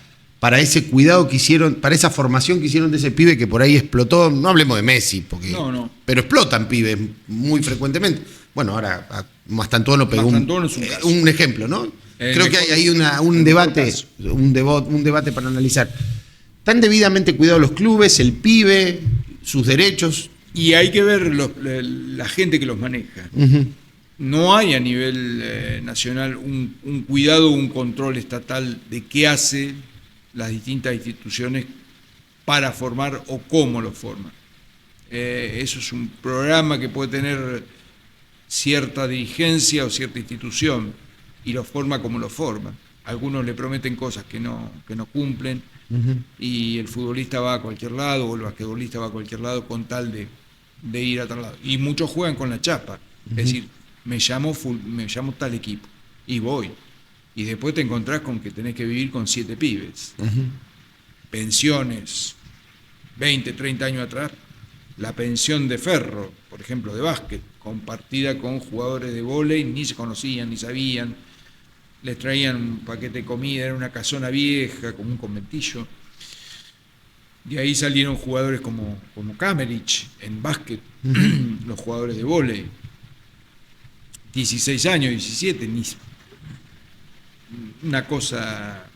ese cuidado que hicieron, para esa formación que hicieron de ese pibe que por ahí explotó? No hablemos de Messi, porque pero explotan pibes muy frecuentemente. Bueno, ahora Mastantuono pegó un ejemplo, ¿no? Creo que hay ahí un debate para analizar. ¿Están debidamente cuidados los clubes, el pibe, sus derechos? Y hay que ver la gente que los maneja. Uh-huh. No hay a nivel nacional un cuidado, un control estatal de qué hace las distintas instituciones para formar o cómo los forman. Eso es un programa que puede tener cierta dirigencia o cierta institución y lo forma como lo forma. Algunos le prometen cosas que no cumplen. Uh-huh. Y el futbolista va a cualquier lado o el basquetbolista va a cualquier lado con tal de ir a tal lado. Y muchos juegan con la chapa. Uh-huh. Es decir, me llamo tal equipo y voy. Y después te encontrás con que tenés que vivir con 7 pibes. Uh-huh. Pensiones, 20, 30 años atrás, la pensión de Ferro, por ejemplo, de básquet, compartida con jugadores de vóley, ni se conocían, ni sabían, les traían un paquete de comida, era una casona vieja, como un conventillo. De ahí salieron jugadores como Kamerich en básquet, uh-huh. Los jugadores de vóley, 16 años, 17, una cosa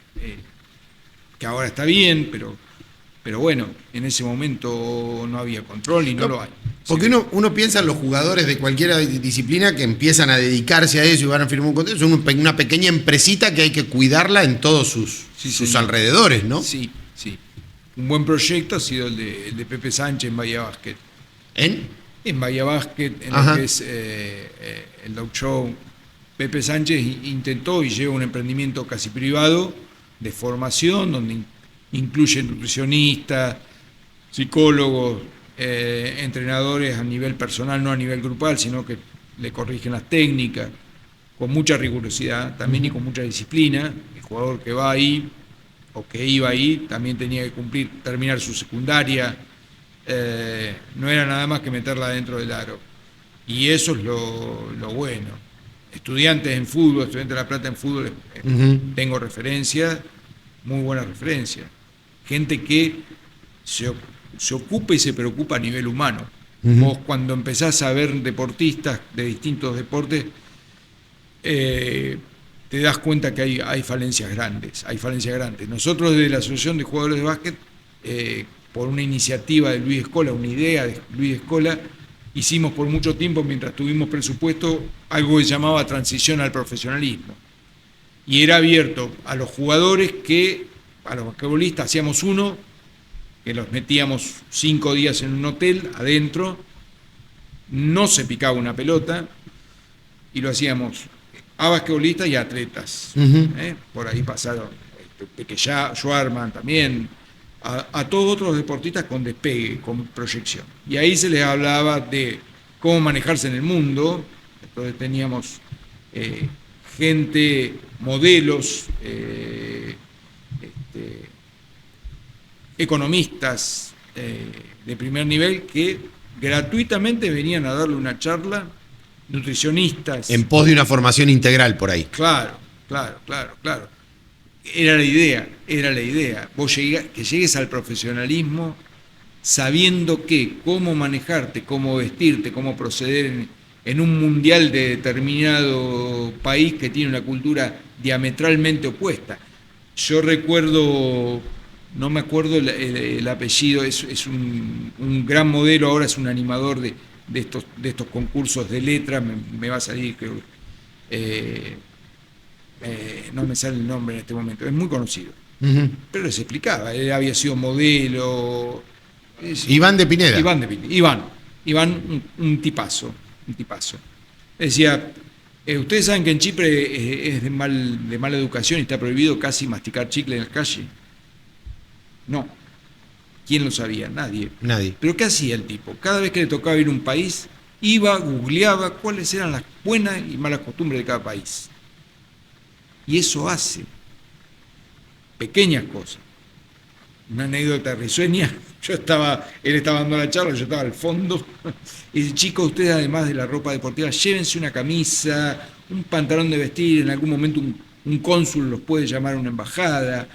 que ahora está bien, pero bueno, en ese momento no había control y no lo hay. Porque uno piensa en los jugadores de cualquier disciplina que empiezan a dedicarse a eso y van a firmar un contrato. Es una pequeña empresita que hay que cuidarla en todos sus alrededores, ¿no? Sí. Un buen proyecto ha sido el de Pepe Sánchez en Bahía Basket. En Bahía Basket, en lo que es el Dog Show. Pepe Sánchez intentó y lleva un emprendimiento casi privado de formación donde incluye nutricionistas, psicólogos, entrenadores a nivel personal, no a nivel grupal, sino que le corrigen las técnicas, con mucha rigurosidad también y con mucha disciplina. El jugador que va ahí o que iba ahí también tenía que terminar su secundaria, no era nada más que meterla dentro del aro. Y eso es lo bueno. Estudiantes en fútbol, Estudiantes de La Plata en fútbol, uh-huh. Tengo referencias, muy buenas referencias. Gente que se ocupa y se preocupa a nivel humano. Uh-huh. Vos cuando empezás a ver deportistas de distintos deportes, te das cuenta que hay falencias grandes. Nosotros desde la Asociación de Jugadores de Básquet, por una iniciativa de Luis Escola, una idea de Luis Escola, hicimos por mucho tiempo, mientras tuvimos presupuesto, algo que se llamaba transición al profesionalismo. Y era abierto a los jugadores a los basquetbolistas, hacíamos uno, que los metíamos 5 días en un hotel adentro, no se picaba una pelota, y lo hacíamos a basquetbolistas y a atletas. Uh-huh. Por ahí pasaron Peque Schwarman también, a todos otros deportistas con despegue, con proyección. Y ahí se les hablaba de cómo manejarse en el mundo. Entonces teníamos gente, modelos, economistas de primer nivel que gratuitamente venían a darle una charla, nutricionistas. En pos de una formación integral por ahí. Claro. Era la idea. Vos que llegues al profesionalismo sabiendo cómo manejarte, cómo vestirte, cómo proceder en un mundial de determinado país que tiene una cultura diametralmente opuesta. Yo recuerdo, no me acuerdo el apellido, es un gran modelo, ahora es un animador de estos concursos de letras, me va a salir, creo, no me sale el nombre en este momento, es muy conocido. Uh-huh. Pero les explicaba, él había sido modelo. Iván de Pineda. Iván, un tipazo. Decía, ¿ustedes saben que en Chipre es de mala educación y está prohibido casi masticar chicle en la calle? No. ¿Quién lo sabía? Nadie. ¿Pero qué hacía el tipo? Cada vez que le tocaba ir a un país, iba, googleaba cuáles eran las buenas y malas costumbres de cada país. Y eso hace pequeñas cosas. Una anécdota risueña, él estaba dando la charla, yo estaba al fondo, y dice, chicos, ustedes además de la ropa deportiva, llévense una camisa, un pantalón de vestir, en algún momento un cónsul los puede llamar a una embajada.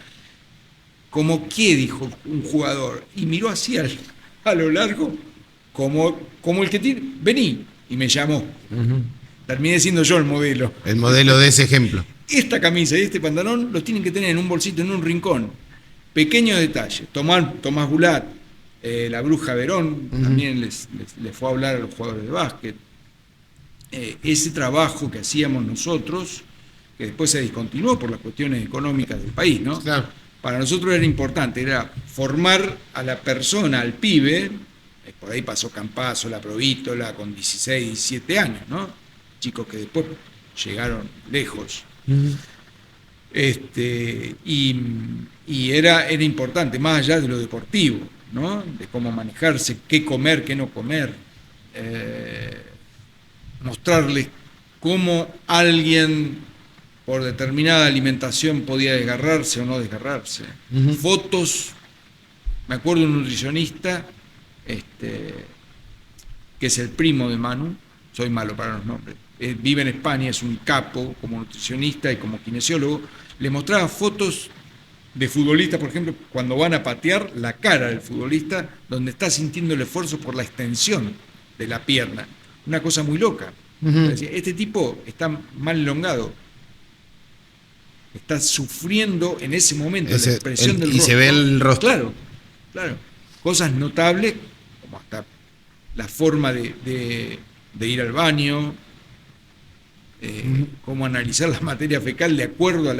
¿Como qué? Dijo un jugador, y miró así a lo largo, como el que tiene, vení, y me llamó. Uh-huh. Terminé siendo yo el modelo. El modelo de ese ejemplo. Esta camisa y este pantalón los tienen que tener en un bolsito, en un rincón. Pequeños detalles. Tomás Bulat, la Bruja Verón, uh-huh, también les fue a hablar a los jugadores de básquet. Ese trabajo que hacíamos nosotros, que después se discontinuó por las cuestiones económicas del país, ¿no? Claro. Para nosotros era importante, era formar a la persona, al pibe, por ahí pasó Campazzo, la Provítola, con 16, 17 años, ¿no? Chicos que después llegaron lejos. Uh-huh. Y era importante, más allá de lo deportivo, ¿no? De cómo manejarse, qué comer, qué no comer, mostrarles cómo alguien por determinada alimentación podía desgarrarse o no desgarrarse. Uh-huh. Fotos, me acuerdo de un nutricionista, que es el primo de Manu, soy malo para los nombres, vive en España, es un capo como nutricionista y como kinesiólogo, le mostraba fotos de futbolistas, por ejemplo, cuando van a patear, la cara del futbolista, donde está sintiendo el esfuerzo por la extensión de la pierna. Una cosa muy loca. Uh-huh. Este tipo está mal elongado, está sufriendo en ese momento la expresión del rostro. Y se ve el rostro. Claro. Cosas notables, como hasta la forma de ir al baño, cómo analizar la materia fecal de acuerdo a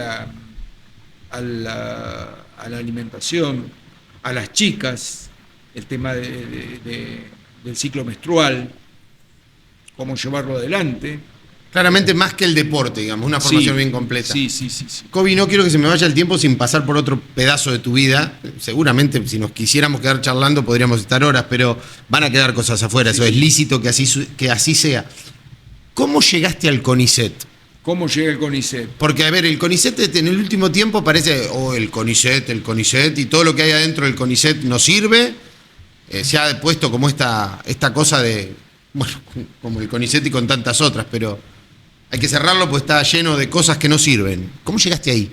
la alimentación, a las chicas, el tema del ciclo menstrual, cómo llevarlo adelante. Claramente más que el deporte, digamos, una formación bien completa. Sí. Kobe, no quiero que se me vaya el tiempo sin pasar por otro pedazo de tu vida. Seguramente, si nos quisiéramos quedar charlando, podríamos estar horas, pero van a quedar cosas afuera. Sí. Eso es lícito que así sea. ¿Cómo llegaste al CONICET? ¿Cómo llegué al CONICET? Porque, a ver, el CONICET en el último tiempo parece, el CONICET, y todo lo que hay adentro del CONICET no sirve. Se ha puesto como esta cosa de, bueno, como el CONICET y con tantas otras, pero hay que cerrarlo porque está lleno de cosas que no sirven. ¿Cómo llegaste ahí?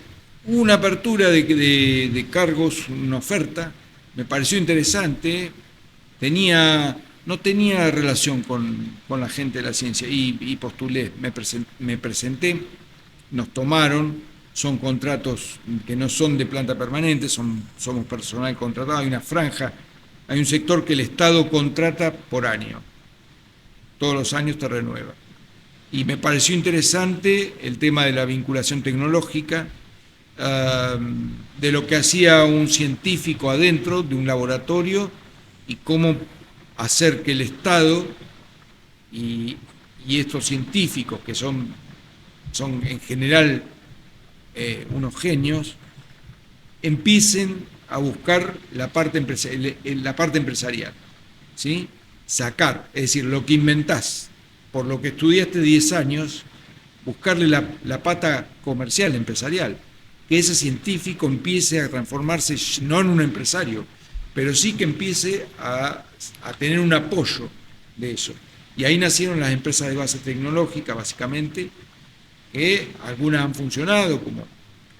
Una apertura de cargos, una oferta, me pareció interesante, no tenía relación con la gente de la ciencia y postulé, me presenté, nos tomaron, son contratos que no son de planta permanente, somos personal contratado, hay una franja, hay un sector que el Estado contrata por año, todos los años te renueva. Y me pareció interesante el tema de la vinculación tecnológica, de lo que hacía un científico adentro de un laboratorio y cómo hacer que el Estado y estos científicos, que son en general unos genios, empiecen a buscar la parte empresarial, ¿sí? Sacar, es decir, lo que inventás, por lo que estudiaste 10 años, buscarle la pata comercial, empresarial, que ese científico empiece a transformarse no en un empresario, pero sí que empiece a tener un apoyo de eso. Y ahí nacieron las empresas de base tecnológica, básicamente, que algunas han funcionado,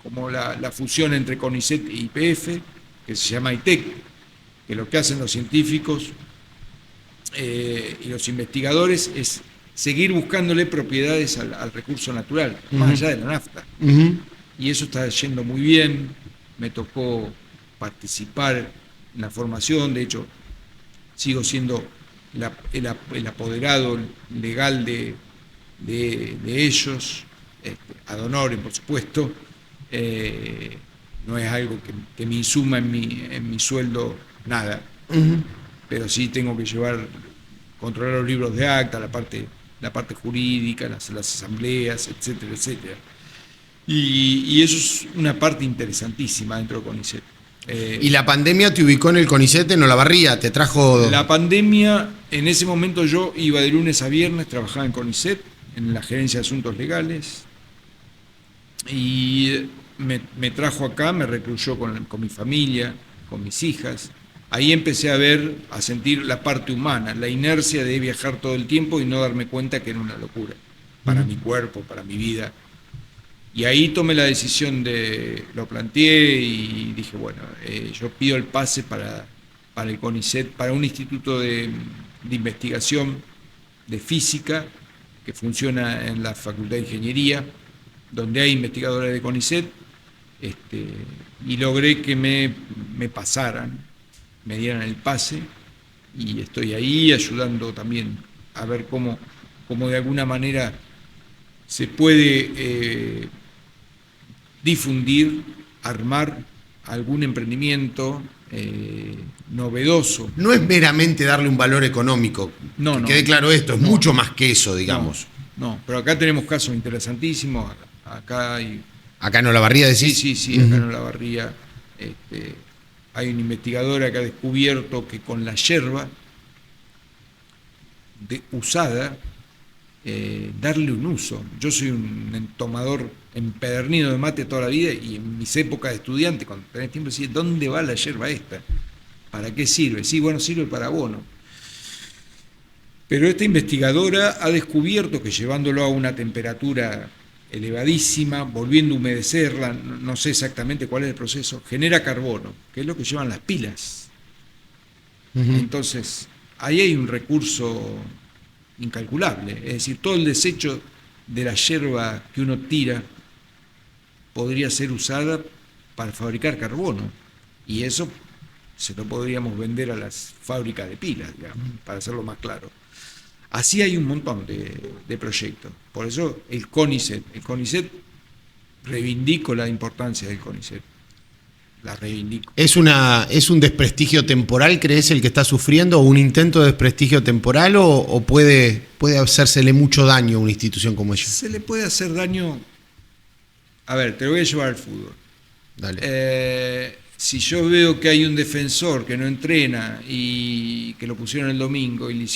como la fusión entre CONICET y YPF, que se llama ITEC, que lo que hacen los científicos y los investigadores es seguir buscándole propiedades al recurso natural, más allá de la nafta. Y eso está yendo muy bien. Me tocó participar en la formación, de hecho, sigo siendo el apoderado legal de ellos, ad honorem, por supuesto. No es algo que me insuma en mi sueldo nada, pero sí tengo que controlar los libros de acta, la parte jurídica, las asambleas, etcétera, etcétera. Y eso es una parte interesantísima dentro de CONICET. ¿Y la pandemia te ubicó en el CONICET, en Olavarría? ¿Te trajo...? La pandemia, en ese momento yo iba de lunes a viernes, trabajaba en CONICET, en la gerencia de asuntos legales, y me trajo acá, me recluyó con mi familia, con mis hijas. Ahí empecé a sentir la parte humana, la inercia de viajar todo el tiempo y no darme cuenta que era una locura para mi cuerpo, para mi vida. Y ahí tomé la decisión lo planteé y dije, bueno, yo pido el pase para el CONICET, para un instituto de investigación de física que funciona en la Facultad de Ingeniería, donde hay investigadores de CONICET, y logré que me pasaran, me dieran el pase, y estoy ahí ayudando también a ver cómo de alguna manera se puede difundir, armar algún emprendimiento novedoso. No es meramente darle un valor económico, no, quede claro esto, es mucho más que eso, digamos. No, pero acá tenemos casos interesantísimos, acá en Olavarría decís. Sí, acá en Olavarría hay una investigadora que ha descubierto que con la yerba usada, darle un uso. Yo soy un tomador empedernido de mate toda la vida, y en mis épocas de estudiante, cuando tenés tiempo, decía, ¿dónde va la yerba esta? ¿Para qué sirve? Sí, bueno, sirve para abono. Pero esta investigadora ha descubierto que llevándolo a una temperatura elevadísima, volviendo a humedecerla, no sé exactamente cuál es el proceso, genera carbono, que es lo que llevan las pilas. Entonces, ahí hay un recurso incalculable, es decir, todo el desecho de la yerba que uno tira podría ser usada para fabricar carbono, y eso se lo podríamos vender a las fábricas de pilas, digamos, para hacerlo más claro. Así hay un montón de proyectos. Por eso el CONICET, reivindico la importancia del CONICET. La reivindico. ¿Es un desprestigio temporal, crees, el que está sufriendo, o un intento de desprestigio temporal, o puede hacérsele mucho daño a una institución como ella? Se le puede hacer daño. A ver, te lo voy a llevar al fútbol. Dale. Si yo veo que hay un defensor que no entrena y que lo pusieron el domingo y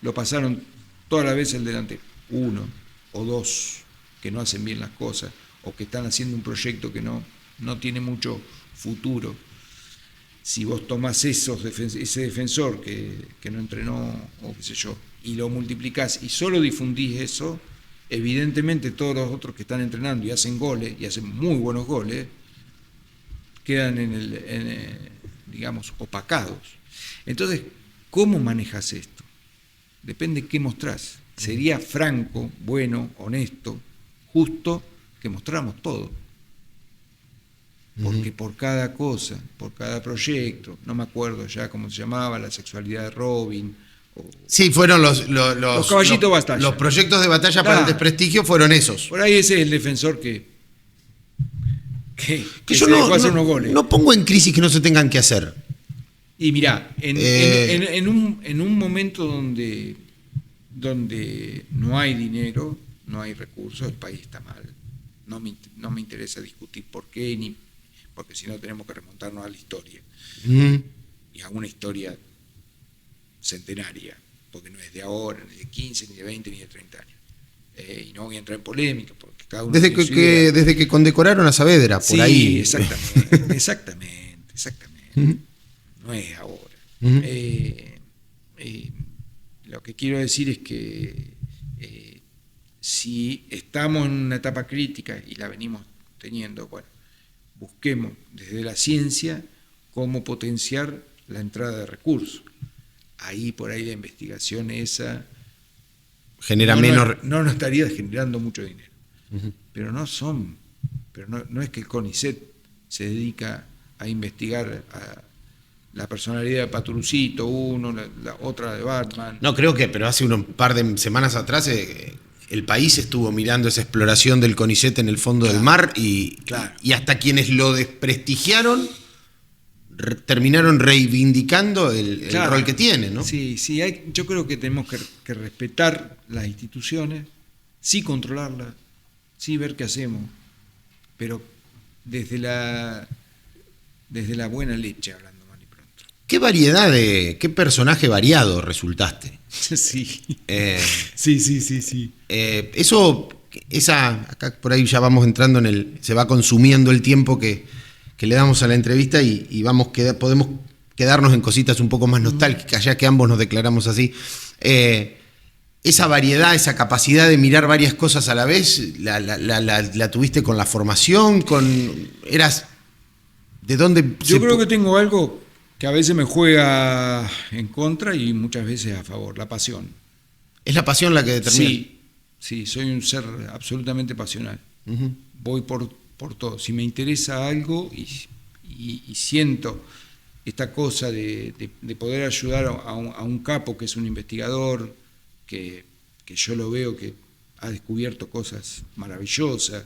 lo pasaron toda la vez el delantero, uno o dos que no hacen bien las cosas o que están haciendo un proyecto que no tiene mucho futuro, si vos tomás ese defensor que no entrenó o qué sé yo y lo multiplicás y solo difundís eso, evidentemente todos los otros que están entrenando y hacen goles y hacen muy buenos goles quedan digamos, opacados. Entonces, ¿cómo manejas esto? Depende de qué mostrás. Sería franco, bueno, honesto, justo que mostráramos todo. Porque por cada cosa, por cada proyecto, no me acuerdo ya cómo se llamaba, la sexualidad de Robin. Sí, fueron los caballitos de batalla. Los proyectos de batalla para el desprestigio fueron esos. Por ahí ese es el defensor que yo no pongo en crisis que no se tengan que hacer. Y mirá, en un momento donde no hay dinero, no hay recursos, el país está mal. No me interesa discutir por qué, porque si no tenemos que remontarnos a la historia. Y a una historia centenaria, porque no es de ahora, ni de 15, ni de 20, ni de 30 años. Y no voy a entrar en polémica, porque cada uno desde que condecoraron a Saavedra, por ahí. Sí, exactamente. No es ahora. Lo que quiero decir es que si estamos en una etapa crítica y la venimos teniendo, bueno, busquemos desde la ciencia cómo potenciar la entrada de recursos. Ahí por ahí la investigación esa Genera no, menos... no estaría generando mucho dinero. Pero no es que el CONICET se dedica a investigar a la personalidad de Paturucito, la otra de Batman. No, creo que, pero hace un par de semanas atrás el país estuvo mirando esa exploración del CONICET en el fondo del mar y hasta quienes lo desprestigiaron terminaron reivindicando el rol que tiene, ¿no? Sí, yo creo que tenemos que respetar las instituciones, sí controlarlas, sí ver qué hacemos, pero desde la buena leche, hablando mal y pronto. Qué personaje variado resultaste. Sí. Sí. Acá por ahí ya vamos entrando se va consumiendo el tiempo que le damos a la entrevista y podemos quedarnos en cositas un poco más nostálgicas, ya que ambos nos declaramos así. Esa variedad, esa capacidad de mirar varias cosas a la vez, la tuviste con la formación, ¿de dónde? Yo creo que tengo algo que a veces me juega en contra y muchas veces a favor, la pasión. ¿Es la pasión la que determina? Sí, soy un ser absolutamente pasional. Voy por todo. Si me interesa algo y siento esta cosa de poder ayudar a un capo que es un investigador, que yo lo veo que ha descubierto cosas maravillosas,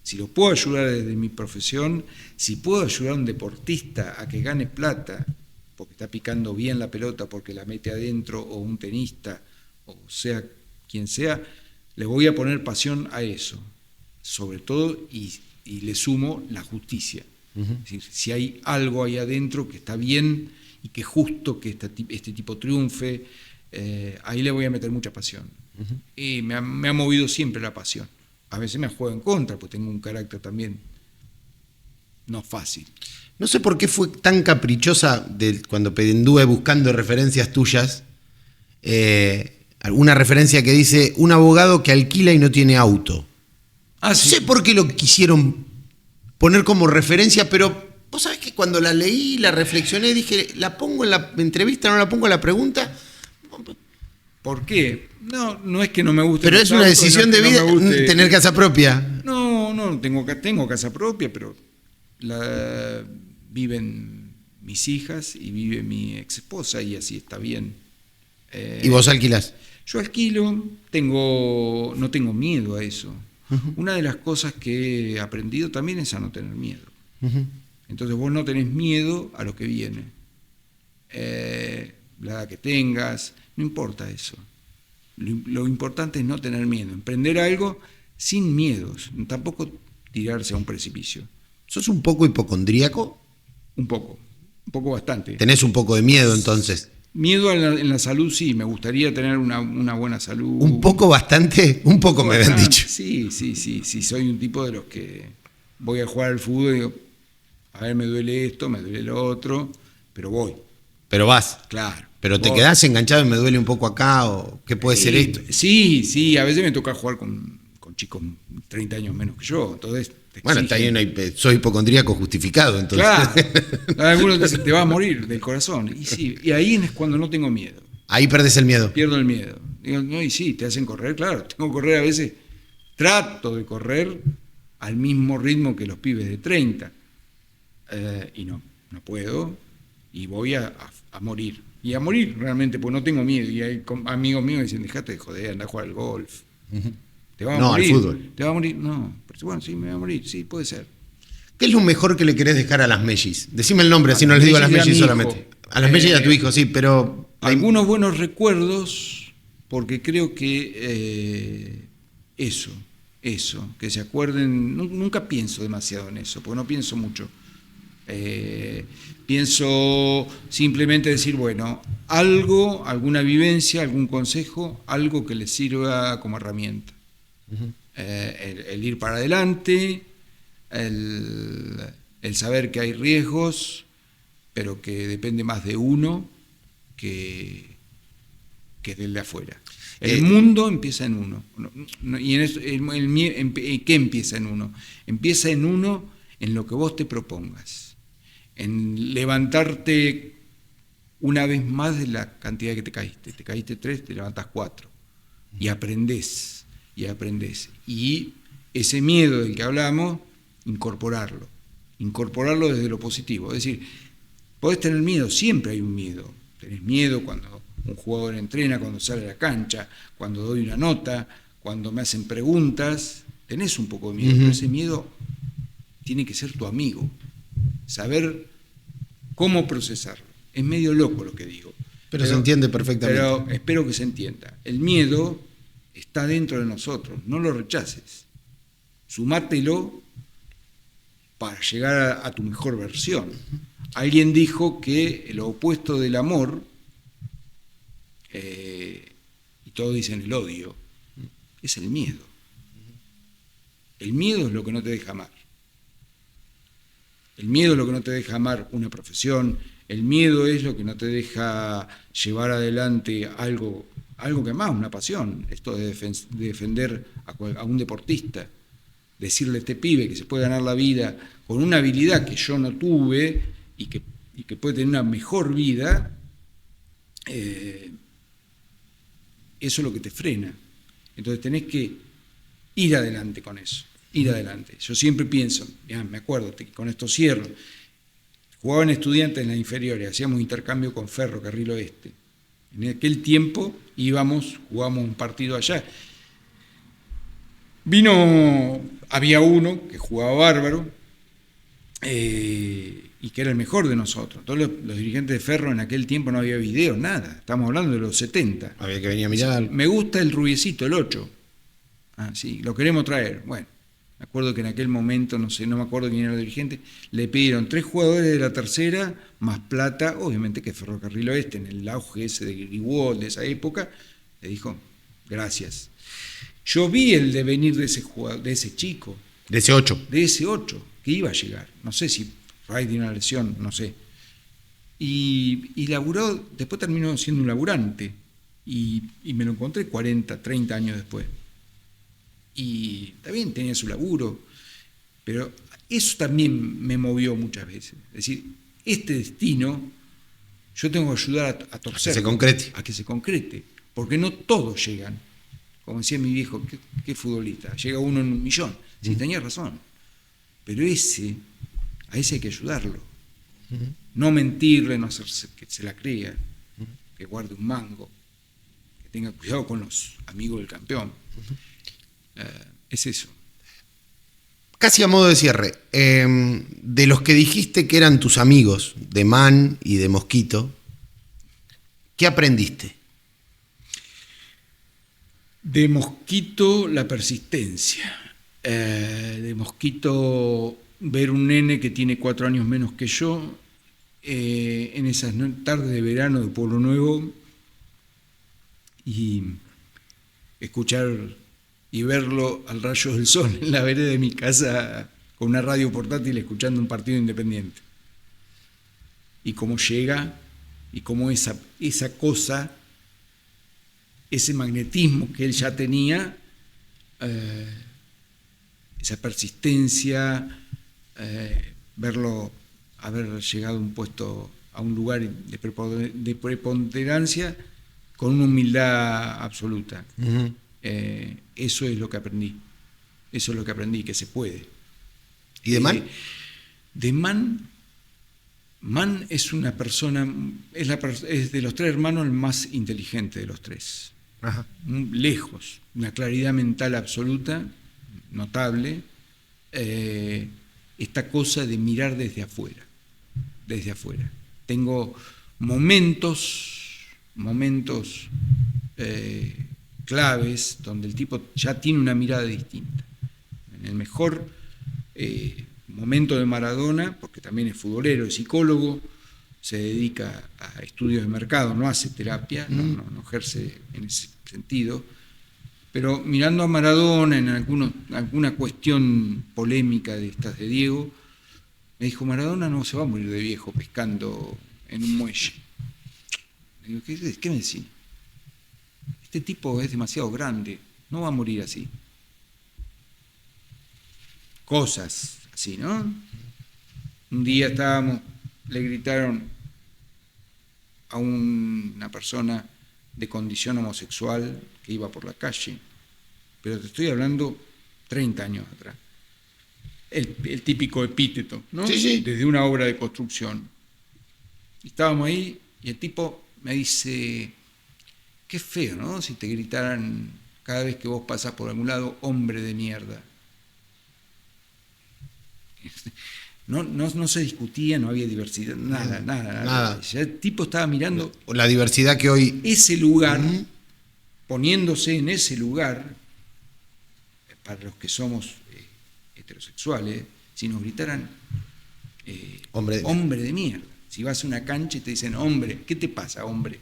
si lo puedo ayudar desde mi profesión, si puedo ayudar a un deportista a que gane plata, porque está picando bien la pelota, porque la mete adentro, o un tenista, o sea quien sea, le voy a poner pasión a eso, sobre todo, y le sumo la justicia. Es decir, si hay algo ahí adentro que está bien y que es justo que este tipo triunfe, ahí le voy a meter mucha pasión. Y me ha movido siempre la pasión. A veces me juego en contra, porque tengo un carácter también no fácil. No sé por qué fue tan caprichosa cuando anduve buscando referencias tuyas, alguna referencia que dice un abogado que alquila y no tiene auto. Sí. No sé por qué lo quisieron poner como referencia, pero vos sabés que cuando la leí, la reflexioné, dije, ¿la pongo en la entrevista, no la pongo en la pregunta? ¿Por qué? No es que no me guste. Pero es una decisión de vida tener casa propia. No, tengo casa propia, pero viven mis hijas y vive mi ex esposa y así está bien. ¿Y vos alquilás? Yo alquilo, no tengo miedo a eso. Una de las cosas que he aprendido también es a no tener miedo. Entonces vos no tenés miedo a lo que viene. La edad que tengas, no importa eso. Lo importante es no tener miedo, emprender algo sin miedos, tampoco tirarse a un precipicio. ¿Sos un poco hipocondríaco? Un poco bastante. ¿Tenés un poco de miedo entonces? Miedo en la salud, sí, me gustaría tener una buena salud. ¿Un poco bastante? Un poco me habían dicho. Sí, soy un tipo de los que voy a jugar al fútbol y digo, a ver, me duele esto, me duele lo otro, pero voy. Pero vas. Claro. ¿Pero te quedás enganchado y me duele un poco acá? ¿O qué puede ser esto? Sí, a veces me toca jugar con chicos 30 años menos que yo, entonces... Bueno, está ahí soy hipocondríaco justificado, entonces. Claro, algunos dicen, te vas a morir del corazón. Y ahí es cuando no tengo miedo. Ahí perdés el miedo. Pierdo el miedo. Digo, no, y sí, te hacen correr, claro. Tengo que correr a veces, trato de correr al mismo ritmo que los pibes de 30. Y no puedo. Y voy a morir. Y a morir realmente, porque no tengo miedo. Y hay amigos míos que dicen, dejate de joder, anda a jugar al golf. ¿Te vas a morir? Al fútbol. ¿Te vas a morir? No. Pero bueno, sí, me voy a morir. Sí, puede ser. ¿Qué es lo mejor que le querés dejar a las Mellis? Decime el nombre, así no les digo a las Mellis solamente. A las Mellis y a tu hijo, sí, pero... Algunos buenos recuerdos, porque creo que eso, que se acuerden... Nunca pienso demasiado en eso, porque no pienso mucho. Pienso simplemente decir, bueno, alguna vivencia, algún consejo, algo que les sirva como herramienta. El ir para adelante, el saber que hay riesgos, pero que depende más de uno que del de afuera. El mundo empieza en uno. Y en eso, ¿qué empieza en uno? Empieza en uno en lo que vos te propongas. en levantarte una vez más de la cantidad que te caíste. Te caíste 3, te levantás 4. Y aprendés, y aprendés. Y ese miedo del que hablamos, incorporarlo desde lo positivo. Es decir, podés tener miedo, siempre hay un miedo. Tenés miedo cuando un jugador entrena, cuando sale a la cancha, cuando doy una nota, cuando me hacen preguntas, tenés un poco de miedo, pero ese miedo tiene que ser tu amigo, saber cómo procesarlo. Es medio loco lo que digo. Pero se entiende perfectamente. Pero espero que se entienda. El miedo está dentro de nosotros, no lo rechaces. Sumátelo para llegar a tu mejor versión. Alguien dijo que lo opuesto del amor, y todos dicen el odio, es el miedo. El miedo es lo que no te deja amar. El miedo es lo que no te deja amar una profesión. El miedo es lo que no te deja llevar adelante algo que amás, una pasión. Esto de defender a un deportista, decirle a este pibe que se puede ganar la vida con una habilidad que yo no tuve y que puede tener una mejor vida, eso es lo que te frena. Entonces tenés que ir adelante con eso, ir adelante. Yo siempre pienso, me acuerdo, con esto cierro, jugaba en Estudiantes en las inferiores, hacíamos intercambio con Ferrocarril Oeste. En aquel tiempo jugábamos un partido allá. Había uno que jugaba bárbaro y que era el mejor de nosotros. Todos los dirigentes de Ferro en aquel tiempo no había video, nada. Estamos hablando de los 70. Había que venir a mirar. Me gusta el rubiecito, el 8. Ah, sí, lo queremos traer. Bueno, me acuerdo que en aquel momento, no me acuerdo quién era el dirigente, le pidieron 3 jugadores de la tercera, más plata, obviamente que Ferrocarril Oeste, en el auge ese de Grigol, de esa época, le dijo, gracias. Yo vi el devenir de ese jugador, de ese chico. De ese 8. De ese 8, que iba a llegar. No sé si Ray tiene una lesión, no sé. Y laburó, después terminó siendo un laburante. Y me lo encontré 40, 30 años después. Y está bien, tenía su laburo, pero eso también me movió muchas veces. Es decir, este destino, yo tengo que ayudar a torcerlo. A que se concrete. Porque no todos llegan. Como decía mi viejo, ¿qué futbolista? Llega uno en 1.000.000. Sí, tenía razón. Pero a ese hay que ayudarlo. No mentirle, no hacerse que se la crea, que guarde un mango, que tenga cuidado con los amigos del campeón. Es eso. Casi a modo de cierre, de los que dijiste que eran tus amigos, de Man y de Mosquito, ¿qué aprendiste? De Mosquito, la persistencia. De Mosquito, ver un nene que tiene 4 años menos que yo, en esas tardes de verano de Pueblo Nuevo, y escuchar y verlo al rayo del sol en la vereda de mi casa con una radio portátil escuchando un partido independiente. Y cómo llega, y cómo esa cosa, ese magnetismo que él ya tenía, esa persistencia, verlo haber llegado a un lugar de preponderancia con una humildad absoluta. Uh-huh. Eso es lo que aprendí. Eso es lo que aprendí, que se puede. ¿Y de Man? De Man es una persona, es de los 3 hermanos el más inteligente de los 3. Ajá. Lejos, una claridad mental absoluta, notable, esta cosa de mirar desde afuera. Tengo momentos claves donde el tipo ya tiene una mirada distinta. En el mejor momento de Maradona, porque también es futbolero, es psicólogo, se dedica a estudios de mercado, no hace terapia, no ejerce en ese sentido, pero mirando a Maradona en alguna cuestión polémica de estas de Diego, me dijo, Maradona no se va a morir de viejo pescando en un muelle. Le digo, ¿qué me decís? Este tipo es demasiado grande, no va a morir así. Cosas así, ¿no? Un día estábamos le gritaron a una persona de condición homosexual que iba por la calle, pero te estoy hablando 30 años atrás. El típico epíteto, ¿no? Sí, sí. Desde una obra de construcción. Estábamos ahí y el tipo me dice, qué feo, ¿no? Si te gritaran cada vez que vos pasás por algún lado, hombre de mierda. No se discutía, no había diversidad, nada. Ya el tipo estaba mirando La diversidad que hoy... ese lugar, poniéndose en ese lugar, para los que somos heterosexuales, si nos gritaran hombre de mierda. Si vas a una cancha y te dicen, hombre, ¿qué te pasa, hombre?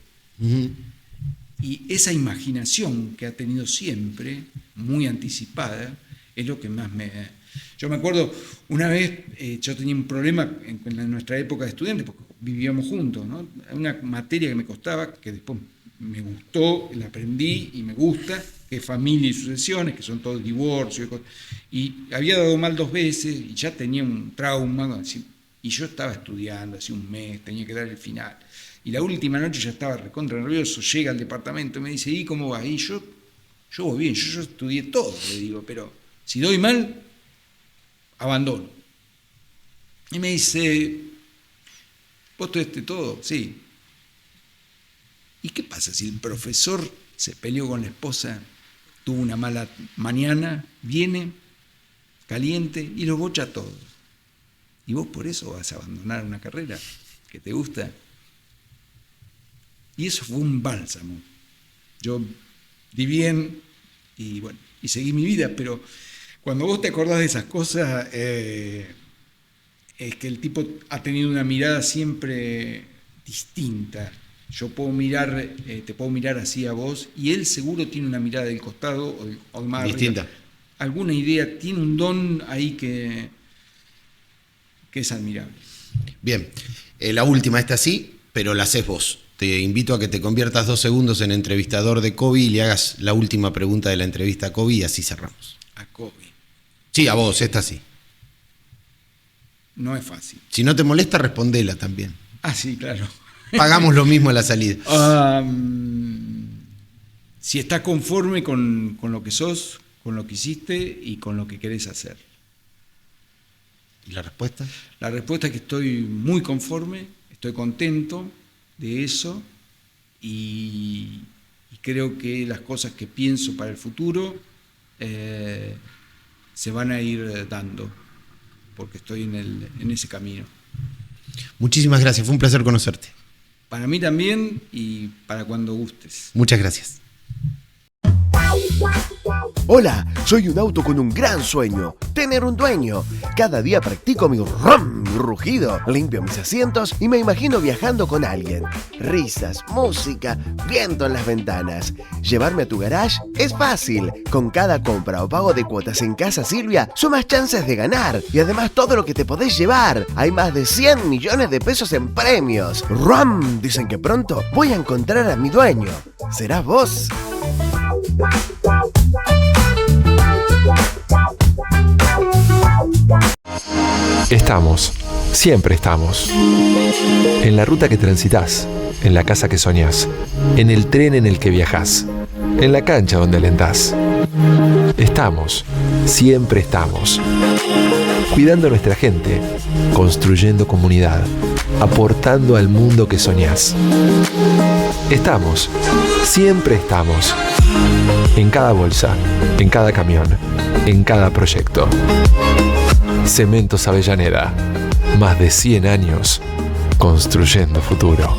Y esa imaginación que ha tenido siempre, muy anticipada, es lo que más me... Yo me acuerdo, una vez yo tenía un problema en nuestra época de estudiantes, porque vivíamos juntos, ¿no? Una materia que me costaba, que después me gustó, la aprendí y me gusta, que es familia y sucesiones, que son todos divorcios, y había dado mal 2 veces y ya tenía un trauma, y yo estaba estudiando hace un mes, tenía que dar el final, y la última noche ya estaba recontra nervioso, llega al departamento y me dice, ¿y cómo va? Y yo voy bien, yo estudié todo, le digo, pero si doy mal, abandono. Y me dice, ¿vos estudiaste todo? Sí. ¿Y qué pasa si el profesor se peleó con la esposa, tuvo una mala mañana, viene caliente y los bocha a todos? ¿Y vos por eso vas a abandonar una carrera que te gusta? Y eso fue un bálsamo. Yo di bien y bueno, y seguí mi vida, pero cuando vos te acordás de esas cosas, es que el tipo ha tenido una mirada siempre distinta. Yo puedo mirar, te puedo mirar así a vos, y él seguro tiene una mirada del costado o más distinta. Arriba. Alguna idea, tiene un don ahí que es admirable. Bien, la última, esta sí, pero la haces vos. Te invito a que te conviertas 2 segundos en entrevistador de Kobe y le hagas la última pregunta de la entrevista a Kobe y así cerramos. A Kobe. Sí, a vos, esta sí. No es fácil. Si no te molesta, respondela también. Ah, sí, claro. Pagamos lo mismo a la salida. Si estás conforme con lo que sos, con lo que hiciste y con lo que querés hacer. ¿Y la respuesta? La respuesta es que estoy muy conforme, estoy contento de eso y creo que las cosas que pienso para el futuro se van a ir dando, porque estoy en ese camino. Muchísimas gracias, fue un placer conocerte. Para mí también y para cuando gustes. Muchas gracias. Hola, soy un auto con un gran sueño, tener un dueño. Cada día practico mi rum, mi rugido, limpio mis asientos y me imagino viajando con alguien. Risas, música, viento en las ventanas. Llevarme a tu garage es fácil. Con cada compra o pago de cuotas en Casa Silvia, sumas chances de ganar. Y además todo lo que te podés llevar. Hay más de 100 millones de pesos en premios. ¡Rum! Dicen que pronto voy a encontrar a mi dueño. ¿Serás vos? Estamos, siempre estamos. En la ruta que transitas, en la casa que soñás, en el tren en el que viajás, en la cancha donde alentás. Estamos, siempre estamos. Cuidando a nuestra gente, construyendo comunidad, aportando al mundo que soñás. Estamos, siempre estamos. En cada bolsa, en cada camión, en cada proyecto. Cementos Avellaneda, más de 100 años construyendo futuro.